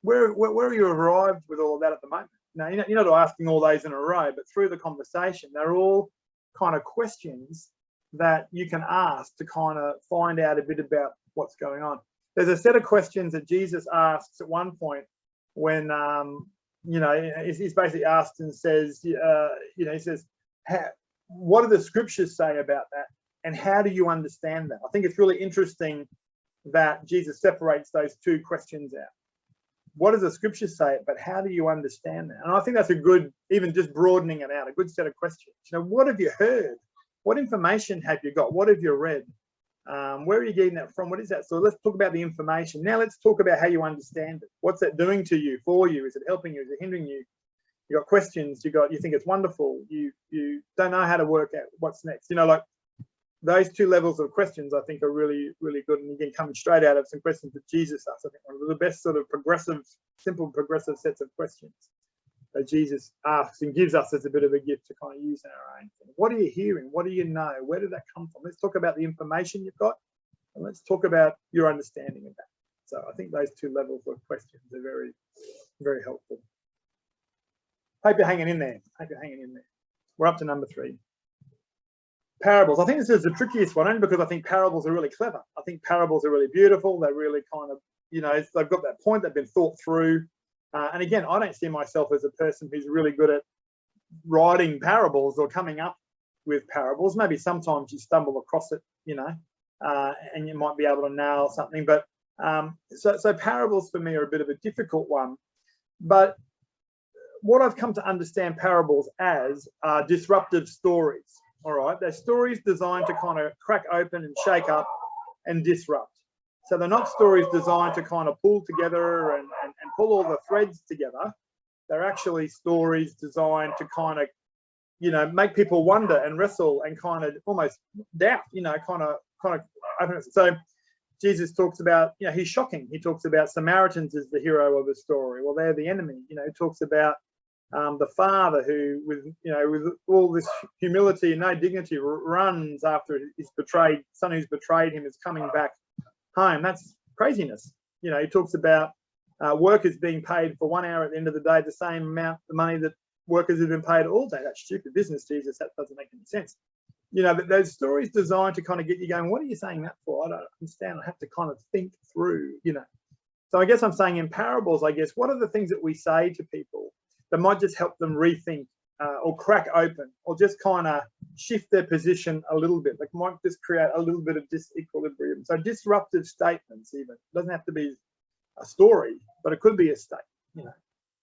Where are you arrived with all of that at the moment? Now, you're not asking all those in a row, but through the conversation, they're all kind of questions that you can ask to kind of find out a bit about what's going on. There's a set of questions that Jesus asks at one point when, he's basically asked and says, he says, what do the scriptures say about that? And how do you understand that? I think it's really interesting that Jesus separates those two questions out. What does the scripture say? But how do you understand that? And I think that's a good, even just broadening it out, a good set of questions. What have you heard? What information have you got? What have you read? Where are you getting that from? What is that? So let's talk about the information. Now let's talk about how you understand it. What's that doing to you, for you? Is it helping you? Is it hindering you? You got questions. You think it's wonderful. You don't know how to work out what's next. Those two levels of questions I think are really, really good. And again, coming straight out of some questions that Jesus asked, I think one of the best sort of simple progressive sets of questions that Jesus asks and gives us as a bit of a gift to kind of use in our own thing. What are you hearing? What do you know? Where did that come from? Let's talk about the information you've got, and let's talk about your understanding of that. So I think those two levels of questions are very, very helpful. Hope you're hanging in there. We're up to number 3. Parables. I think this is the trickiest one, only because I think parables are really clever. I think parables are really beautiful. They're really kind of, they've got that point, they've been thought through. And again, I don't see myself as a person who's really good at writing parables or coming up with parables. Maybe sometimes you stumble across it, and you might be able to nail something. But so parables for me are a bit of a difficult one. But what I've come to understand parables as are disruptive stories. All right, they're stories designed to kind of crack open and shake up and disrupt. So they're not stories designed to kind of pull together and pull all the threads together. They're actually stories designed to kind of, make people wonder and wrestle and kind of almost doubt, kind of open it. So Jesus talks about, he's shocking. He talks about Samaritans as the hero of the story. Well, they're the enemy. He talks about the father who, with all this humility and no dignity, runs after his betrayed son who's betrayed him is coming back home. That's craziness. He talks about workers being paid for 1 hour at the end of the day, the same amount of money that workers have been paid all day. That's stupid business, Jesus. That doesn't make any sense. Those stories designed to kind of get you going, what are you saying that for? I don't understand. I have to kind of think through, So I guess I'm saying in parables, what are the things that we say to people that might just help them rethink or crack open or just kind of shift their position a little bit, like might just create a little bit of disequilibrium. So disruptive statements even. It doesn't have to be a story, but it could be a statement,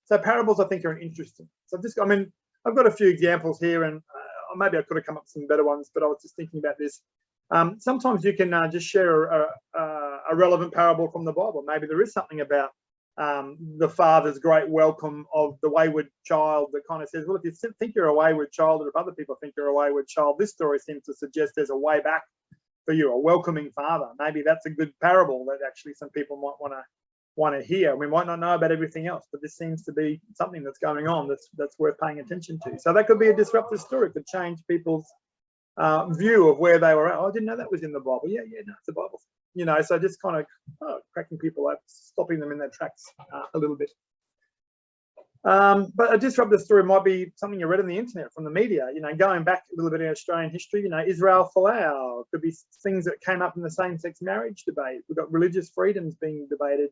So parables, I think, are interesting. So I've got a few examples here, and maybe I could have come up with some better ones, but I was just thinking about this. Sometimes you can just share a relevant parable from the Bible. Maybe there is something about the father's great welcome of the wayward child that kind of says, well, if you think you're a wayward child, or if other people think you're a wayward child, this story seems to suggest there's a way back for you, a welcoming father. Maybe that's a good parable that actually some people might want to hear. We might not know about everything else, but this seems to be something that's going on that's worth paying attention to. So that could be a disruptive story. It could change people's view of where they were at. Oh, I didn't know that was in the Bible. Yeah, no, it's the Bible. So just kind of cracking people up, stopping them in their tracks a little bit. But a disruptive story might be something you read on the internet from the media, going back a little bit in Australian history, Israel Folau, could be things that came up in the same-sex marriage debate. We've got religious freedoms being debated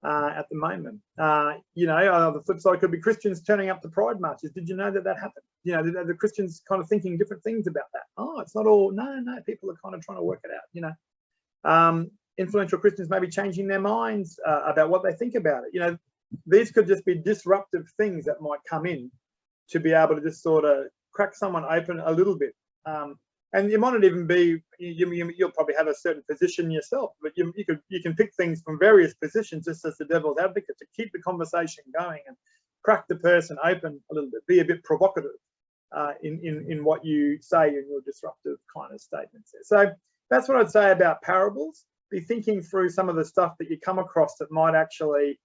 at the moment. On the flip side could be Christians turning up to pride marches. Did you know that happened? The Christians kind of thinking different things about that. Oh, it's not all, no, people are kind of trying to work it out, influential Christians may be changing their minds about what they think about it. These could just be disruptive things that might come in to be able to just sort of crack someone open a little bit. And you might not even be, you'll probably have a certain position yourself, but you can pick things from various positions just as the devil's advocate to keep the conversation going and crack the person open a little bit, be a bit provocative in what you say in your disruptive kind of statements. So that's what I'd say about parables. Be thinking through some of the stuff that you come across that might actually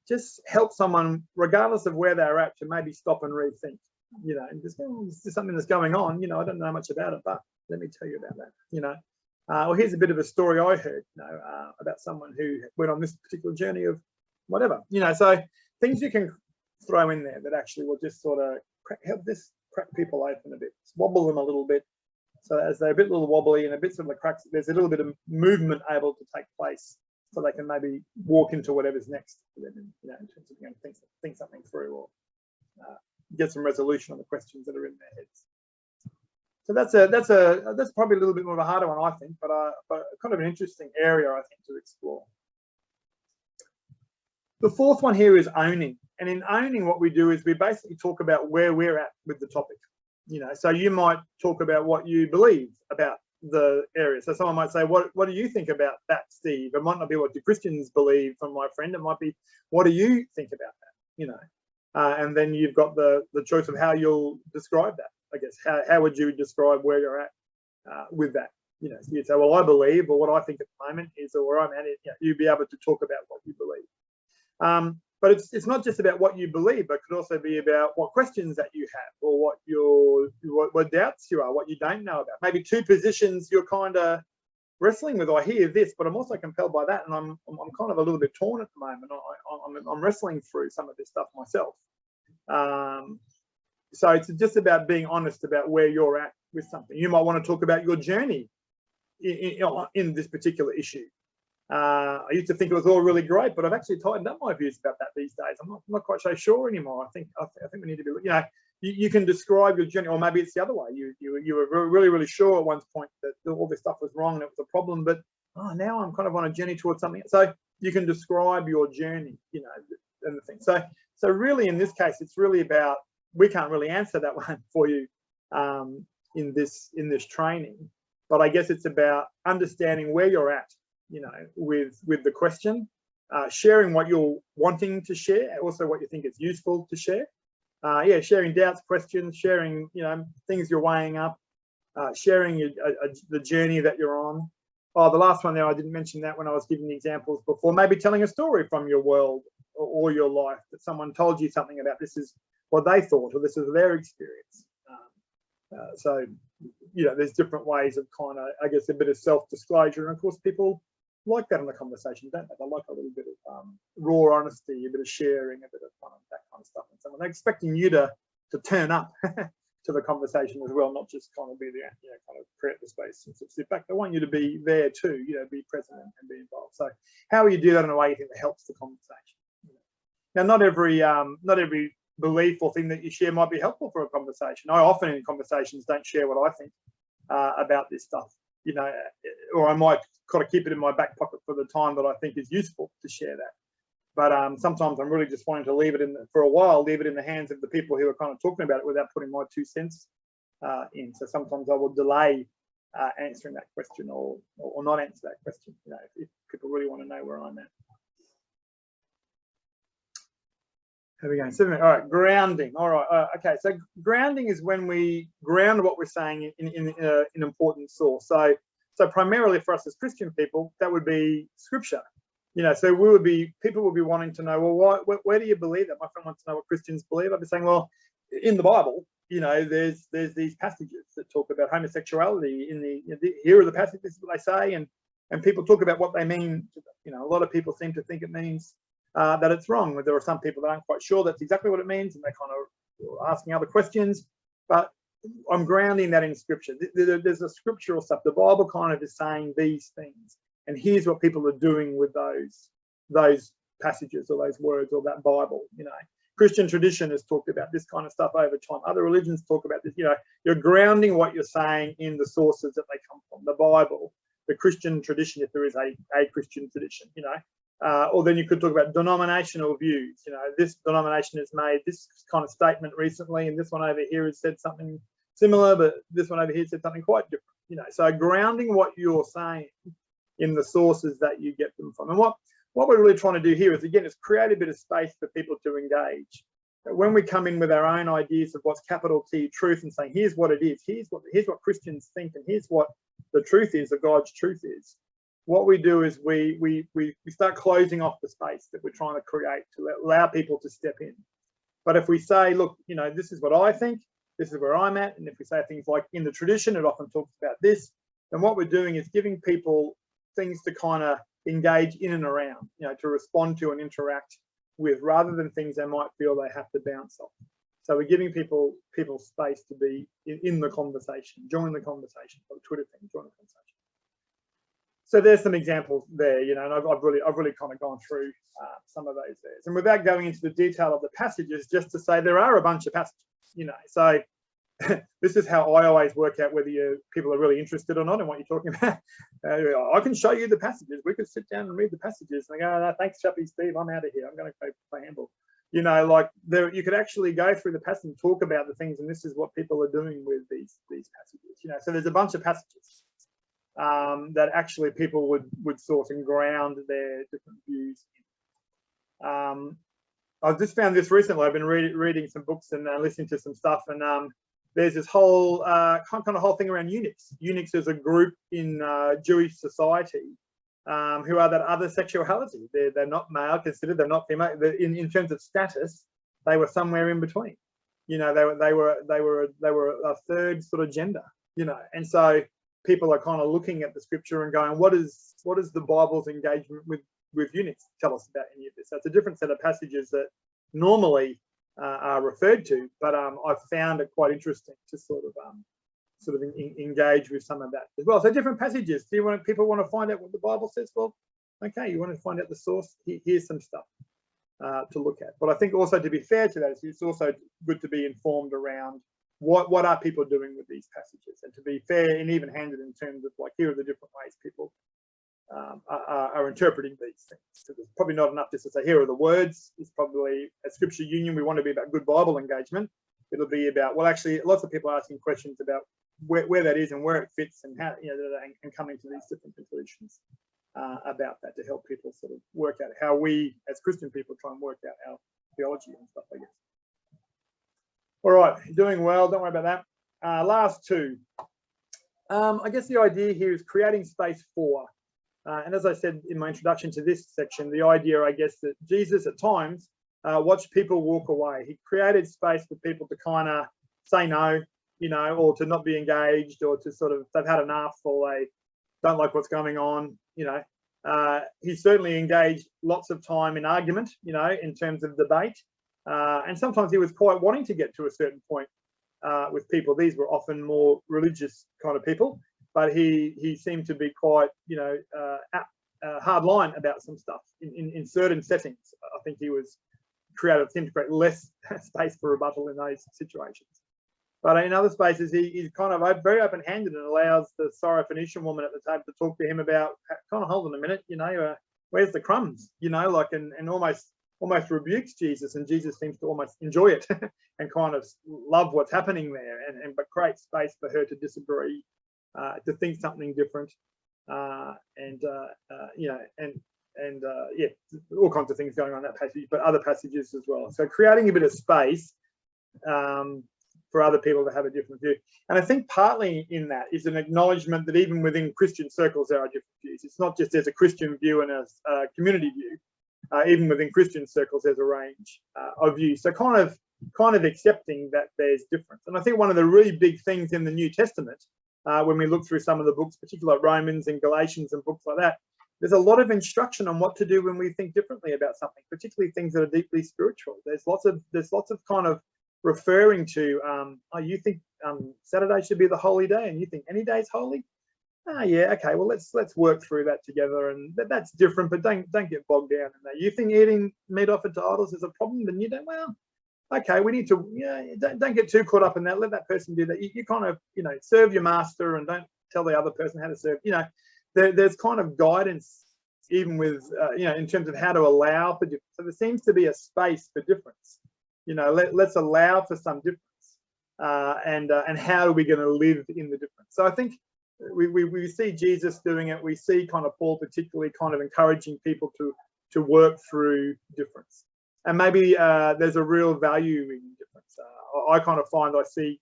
just help someone, regardless of where they're at, to maybe stop and rethink. And just, this is something that's going on. I don't know much about it, but let me tell you about that. Well, here's a bit of a story I heard, about someone who went on this particular journey of whatever. So things you can throw in there that actually will just sort of help this crack people open a bit, wobble them a little bit. So as they're a bit little wobbly and a bit sort of cracks, there's a little bit of movement able to take place, so they can maybe walk into whatever's next for them, in terms of think something through, or get some resolution on the questions that are in their heads. So that's probably a little bit more of a harder one, I think, but kind of an interesting area, I think, to explore. The fourth one here is owning, and in owning, what we do is we basically talk about where we're at with the topic. So you might talk about what you believe about the area. So someone might say, what do you think about that, Steve? It might not be what the Christians believe from my friend. It might be, what do you think about that? And then you've got the choice of how you'll describe that. I guess, how would you describe where you're at with that? So you'd say, well, I believe, or what I think at the moment is, or where I'm at, you'd be able to talk about what you believe. But it's not just about what you believe, but it could also be about what questions that you have, or what doubts you are, what you don't know about. Maybe two positions you're kind of wrestling with. I hear this, but I'm also compelled by that, and I'm kind of a little bit torn at the moment. I'm wrestling through some of this stuff myself. So it's just about being honest about where you're at with something. You might want to talk about your journey in this particular issue. I used to think it was all really great, but I've actually tightened up my views about that these days. I'm not quite so sure anymore. I think we need to be, you can describe your journey, or maybe it's the other way. You were really sure at one point that all this stuff was wrong and it was a problem, but now I'm kind of on a journey towards something. So you can describe your journey, and the thing. So really, in this case, it's really about, we can't really answer that one for you in this training, but I guess it's about understanding where you're at, with the question, sharing what you're wanting to share, also what you think is useful to share. Sharing doubts, questions, sharing, things you're weighing up, sharing the journey that you're on. Oh, the last one there, I didn't mention that when I was giving the examples before. Maybe telling a story from your world or your life, that someone told you something about, this is what they thought, or this is their experience. So, there's different ways of kind of, I guess, a bit of self-disclosure. And of course, people like that in the conversation, don't they? They like a little bit of raw honesty, a bit of sharing, a bit of fun, that kind of stuff. And someone, they're expecting you to turn up to the conversation as well, not just kind of be there, kind of create the space and sit back. They want you to be there too, be present and be involved. So how will you do that in a way you think that helps the conversation? Now, not every belief or thing that you share might be helpful for a conversation. I often in conversations don't share what I think about this stuff, or I might kind of keep it in my back pocket for the time that I think is useful to share that. But sometimes I'm really just wanting to leave it in the hands of the people who are kind of talking about it without putting my 2 cents in. So sometimes I will delay answering that question or not answer that question, if people really want to know where I'm at. There we go. All right, grounding. All right. Okay. So grounding is when we ground what we're saying in an important source. So primarily for us as Christian people, that would be Scripture. So people would be wanting to know, well, where do you believe that? My friend wants to know what Christians believe. I'd be saying, well, in the Bible, there's these passages that talk about homosexuality. Here are the passages that they say, and people talk about what they mean. A lot of people seem to think it means that it's wrong. There are some people that aren't quite sure that's exactly what it means, and they're kind of asking other questions. But I'm grounding that in Scripture. There's a scriptural stuff. The Bible kind of is saying these things, and here's what people are doing with those passages or those words or that Bible. Christian tradition has talked about this kind of stuff over time. Other religions talk about this. You're grounding what you're saying in the sources that they come from, the Bible, the Christian tradition, if there is a Christian tradition. Or then you could talk about denominational views. This denomination has made this kind of statement recently, and this one over here has said something similar, but this one over here said something quite different. So grounding what you're saying in the sources that you get them from. And what we're really trying to do here is, again, is create a bit of space for people to engage. When we come in with our own ideas of what's capital T truth and saying, here's what it is, here's what Christians think, and here's what the truth is, or God's truth is. What we do is we start closing off the space that we're trying to create to allow people to step in. But if we say, look, this is what I think, this is where I'm at, and if we say things like in the tradition, it often talks about this, then what we're doing is giving people things to kind of engage in and around, to respond to and interact with, rather than things they might feel they have to bounce off. So we're giving people space to be in the conversation, join the conversation, or the Twitter thing, join the conversation. So there's some examples there, and I've really kind of gone through some of those there. And without going into the detail of the passages, just to say there are a bunch of passages, So this is how I always work out whether people are really interested or not in what you're talking about. I can show you the passages. We could sit down and read the passages. And they go, no, thanks, Chappie Steve. I'm out of here. I'm going to go play handball. You could actually go through the passage and talk about the things, and this is what people are doing with these passages. So there's a bunch of passages that actually people would sort and ground their different views in. I've just found this recently. I've been reading some books and listening to some stuff, and there's this whole kind of whole thing around eunuchs. Eunuchs is a group in Jewish society who are that other sexuality. They're not male considered. They're not female. In terms of status, they were somewhere in between. They were a third sort of gender. And so people are kind of looking at the Scripture and going, what is the Bible's engagement with eunuchs tell us about any of this? So it's a different set of passages that normally are referred to, but I've found it quite interesting to sort of engage with some of that as well. So different passages. People want to find out what the Bible says? Well, Okay, you want to find out the source? Here's some stuff to look at. But I think also, to be fair to that, it's also good to be informed around what are people doing with these passages, and to be fair and even-handed in terms of, like, here are the different ways people are interpreting these things. So there's probably not enough just to say, here are the words. It's probably a scripture union. We want to be about good Bible engagement. It'll be about, well, actually, lots of people are asking questions about where that is and where it fits, and how, and coming to these different conclusions about that, to help people sort of work out how we as Christian people try and work out our theology and stuff, I guess. All right, doing well, don't worry about that. Last two. I guess the idea here is creating space for, and as I said in my introduction to this section, the idea, I guess, that Jesus at times watched people walk away. He created space for people to kind of say no, or to not be engaged, or to sort of, they've had enough, or they don't like what's going on, He certainly engaged lots of time in argument, in terms of debate. And sometimes he was quite wanting to get to a certain point with people. These were often more religious kind of people, but he seemed to be quite, hard line about some stuff in certain settings. I think he was seemed to create less space for rebuttal in those situations. But in other spaces, he's kind of very open-handed and allows the Syrophoenician woman at the table to talk to him about, kind of, hold on a minute, where's the crumbs, and almost rebukes Jesus, and Jesus seems to almost enjoy it and kind of love what's happening there, but create space for her to disagree, to think something different, all kinds of things going on in that passage, but other passages as well. So creating a bit of space for other people to have a different view. And I think partly in that is an acknowledgement that even within Christian circles there are different views. It's not just there's a Christian view and a community view. Even within Christian circles, there's a range of views. So kind of accepting that there's difference. And I think one of the really big things in the New Testament, when we look through some of the books, particularly like Romans and Galatians and books like that, there's a lot of instruction on what to do when we think differently about something, particularly things that are deeply spiritual. There's lots of kind of referring to, you think Saturday should be the holy day, and you think any day is holy? Yeah, okay, well, let's work through that together, and that's different, but don't get bogged down in that. You think eating meat offered to idols is a problem, then you don't, well, okay, we need to, don't get too caught up in that. Let that person do that. You kind of, serve your master, and don't tell the other person how to serve. There's kind of guidance, even with, in terms of how to allow for difference. So there seems to be a space for difference. Let's allow for some difference, and how are we going to live in the difference? So I think we see Jesus doing it. We see kind of Paul particularly kind of encouraging people to work through difference, and maybe there's a real value in difference. I kind of find I see,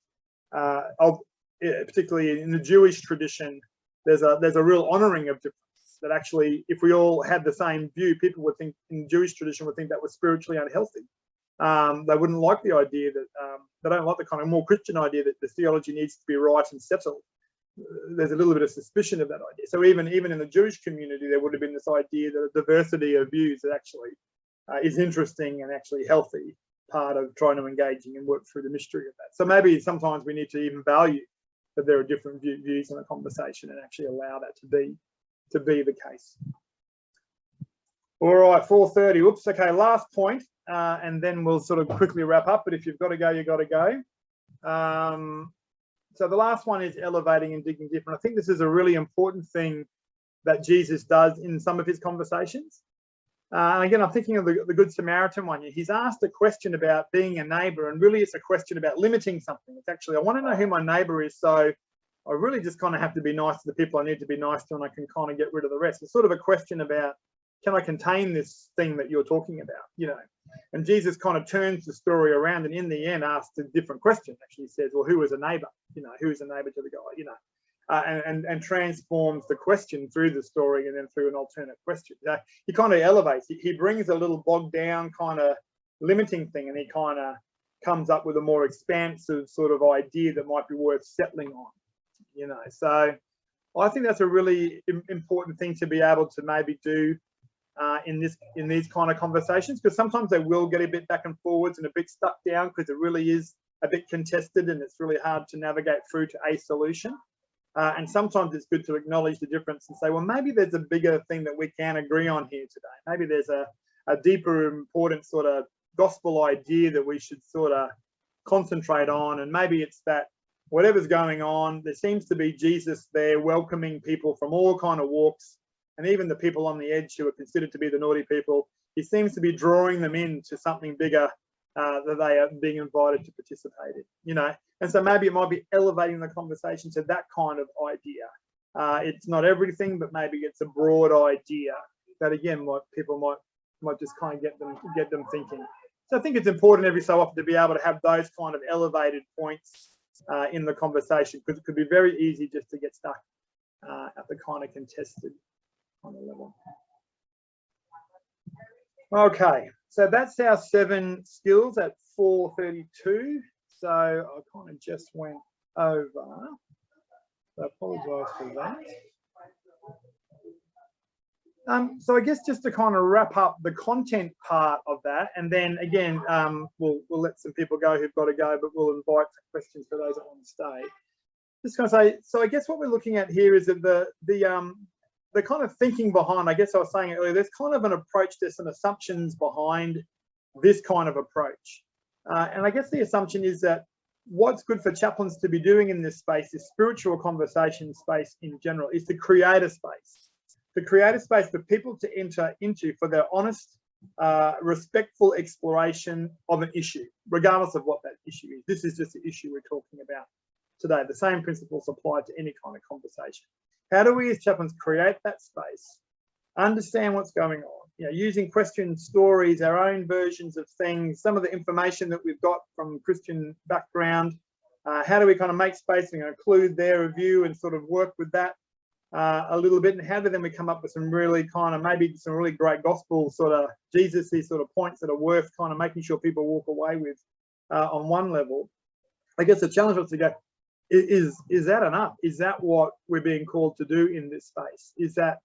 particularly in the Jewish tradition, there's a real honouring of difference. That actually, if we all had the same view, people would think, in Jewish tradition, would think that was spiritually unhealthy. They wouldn't like the idea that, they don't like the kind of more Christian idea that the theology needs to be right and settled. There's a little bit of suspicion of that idea. So even in the Jewish community, there would have been this idea that a diversity of views that actually is interesting and actually healthy, part of trying to engaging and work through the mystery of that. So maybe sometimes we need to even value that there are different views in a conversation, and actually allow that to be the case. All right, 4:30. Oops. Okay, last point, and then we'll sort of quickly wrap up. But if you've got to go, you've got to go. So the last one is elevating and digging deeper. And I think this is a really important thing that Jesus does in some of his conversations. And again, I'm thinking of the Good Samaritan one. He's asked a question about being a neighbour, and really it's a question about limiting something. It's actually, I want to know who my neighbour is, so I really just kind of have to be nice to the people I need to be nice to, and I can kind of get rid of the rest. It's sort of a question about, can I contain this thing that you're talking about, And Jesus kind of turns the story around, and in the end asks a different question. Actually says, well, who is a neighbour? Who is a neighbour to the guy, and transforms the question through the story, and then through an alternate question. He kind of elevates. He brings a little bogged down kind of limiting thing, and he kind of comes up with a more expansive sort of idea that might be worth settling on. So I think that's a really important thing to be able to maybe do in these kind of conversations, because sometimes they will get a bit back and forwards and a bit stuck down, because it really is a bit contested and it's really hard to navigate through to a solution. And sometimes it's good to acknowledge the difference and say, well, maybe there's a bigger thing that we can agree on here today. Maybe there's a deeper, important sort of gospel idea that we should sort of concentrate on. And maybe it's that whatever's going on, there seems to be Jesus there welcoming people from all kind of walks, and even the people on the edge who are considered to be the naughty people. He seems to be drawing them into something bigger that they are being invited to participate in, you know. And so maybe it might be elevating the conversation to that kind of idea. It's not everything, but maybe it's a broad idea that, again, people might just kind of get them thinking. So I think it's important every so often to be able to have those kind of elevated points in the conversation, because it could be very easy just to get stuck at the kind of contested kind of level. Okay, so that's our 7 skills at 4:32. So I kind of just went over. So I apologise for that. So I guess just to kind of wrap up the content part of that, and then again, we'll let some people go who've got to go, but we'll invite questions for those that want to stay. Just going to say, so I guess what we're looking at here is that the kind of thinking behind, I guess I was saying earlier, there's kind of an approach, there's some assumptions behind this kind of approach. And I guess the assumption is that what's good for chaplains to be doing in this space, this spiritual conversation space in general, is to create a space. To create a space for people to enter into for their honest, respectful exploration of an issue, regardless of what that issue is. This is just the issue we're talking about today. The same principles apply to any kind of conversation. How do we as chaplains create that space, understand what's going on, you know, using question stories, our own versions of things, some of the information that we've got from Christian background. How do we kind of make space and include their review and sort of work with that a little bit, and how do then we come up with some really kind of maybe some really great gospel sort of Jesus-y sort of points that are worth kind of making sure people walk away with on one level. I guess the challenge was to go, is that enough? Is that what we're being called to do in this space? Is that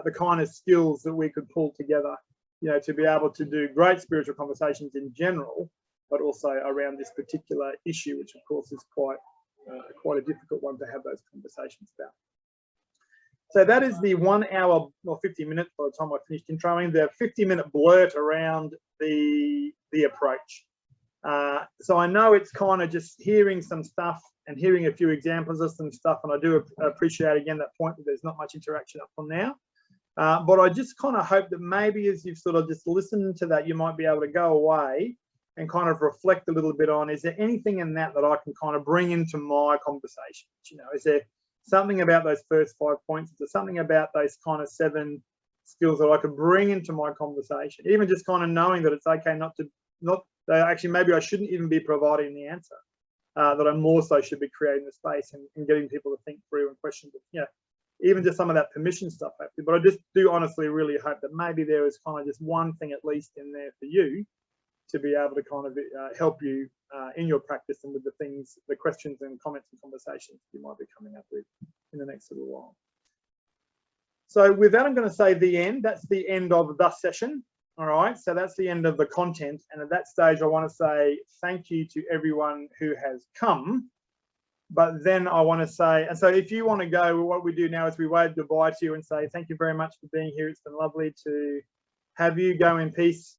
the kind of skills that we could pull together, you know, to be able to do great spiritual conversations in general, but also around this particular issue, which of course is quite a difficult one to have those conversations about. So that is the 1 hour or 50 minutes by the time I finished introing, the 50-minute blurt around the approach. So I know it's kind of just hearing some stuff and hearing a few examples of some stuff, and I do appreciate again that point that there's not much interaction up from now. But I just kind of hope that maybe as you've sort of just listened to that, you might be able to go away and kind of reflect a little bit on, is there anything in that I can kind of bring into my conversation? You know, is there something about those first 5 points? Is there something about those kind of 7 skills that I could bring into my conversation? Even just kind of knowing that it's okay actually maybe I shouldn't even be providing the answer, that I more so should be creating the space and getting people to think through and question, you know, even just some of that permission stuff happening. But I just do honestly really hope that maybe there is kind of just one thing at least in there for you to be able to kind of help you in your practice and with the things, the questions and comments and conversations you might be coming up with in the next little while. So with that, I'm going to say the end. That's the end of the session. All right, so that's the end of the content. And at that stage, I want to say thank you to everyone who has come. But then I want to say, and so if you want to go, what we do now is we wave goodbye to you and say thank you very much for being here. It's been lovely to have you. Go in peace.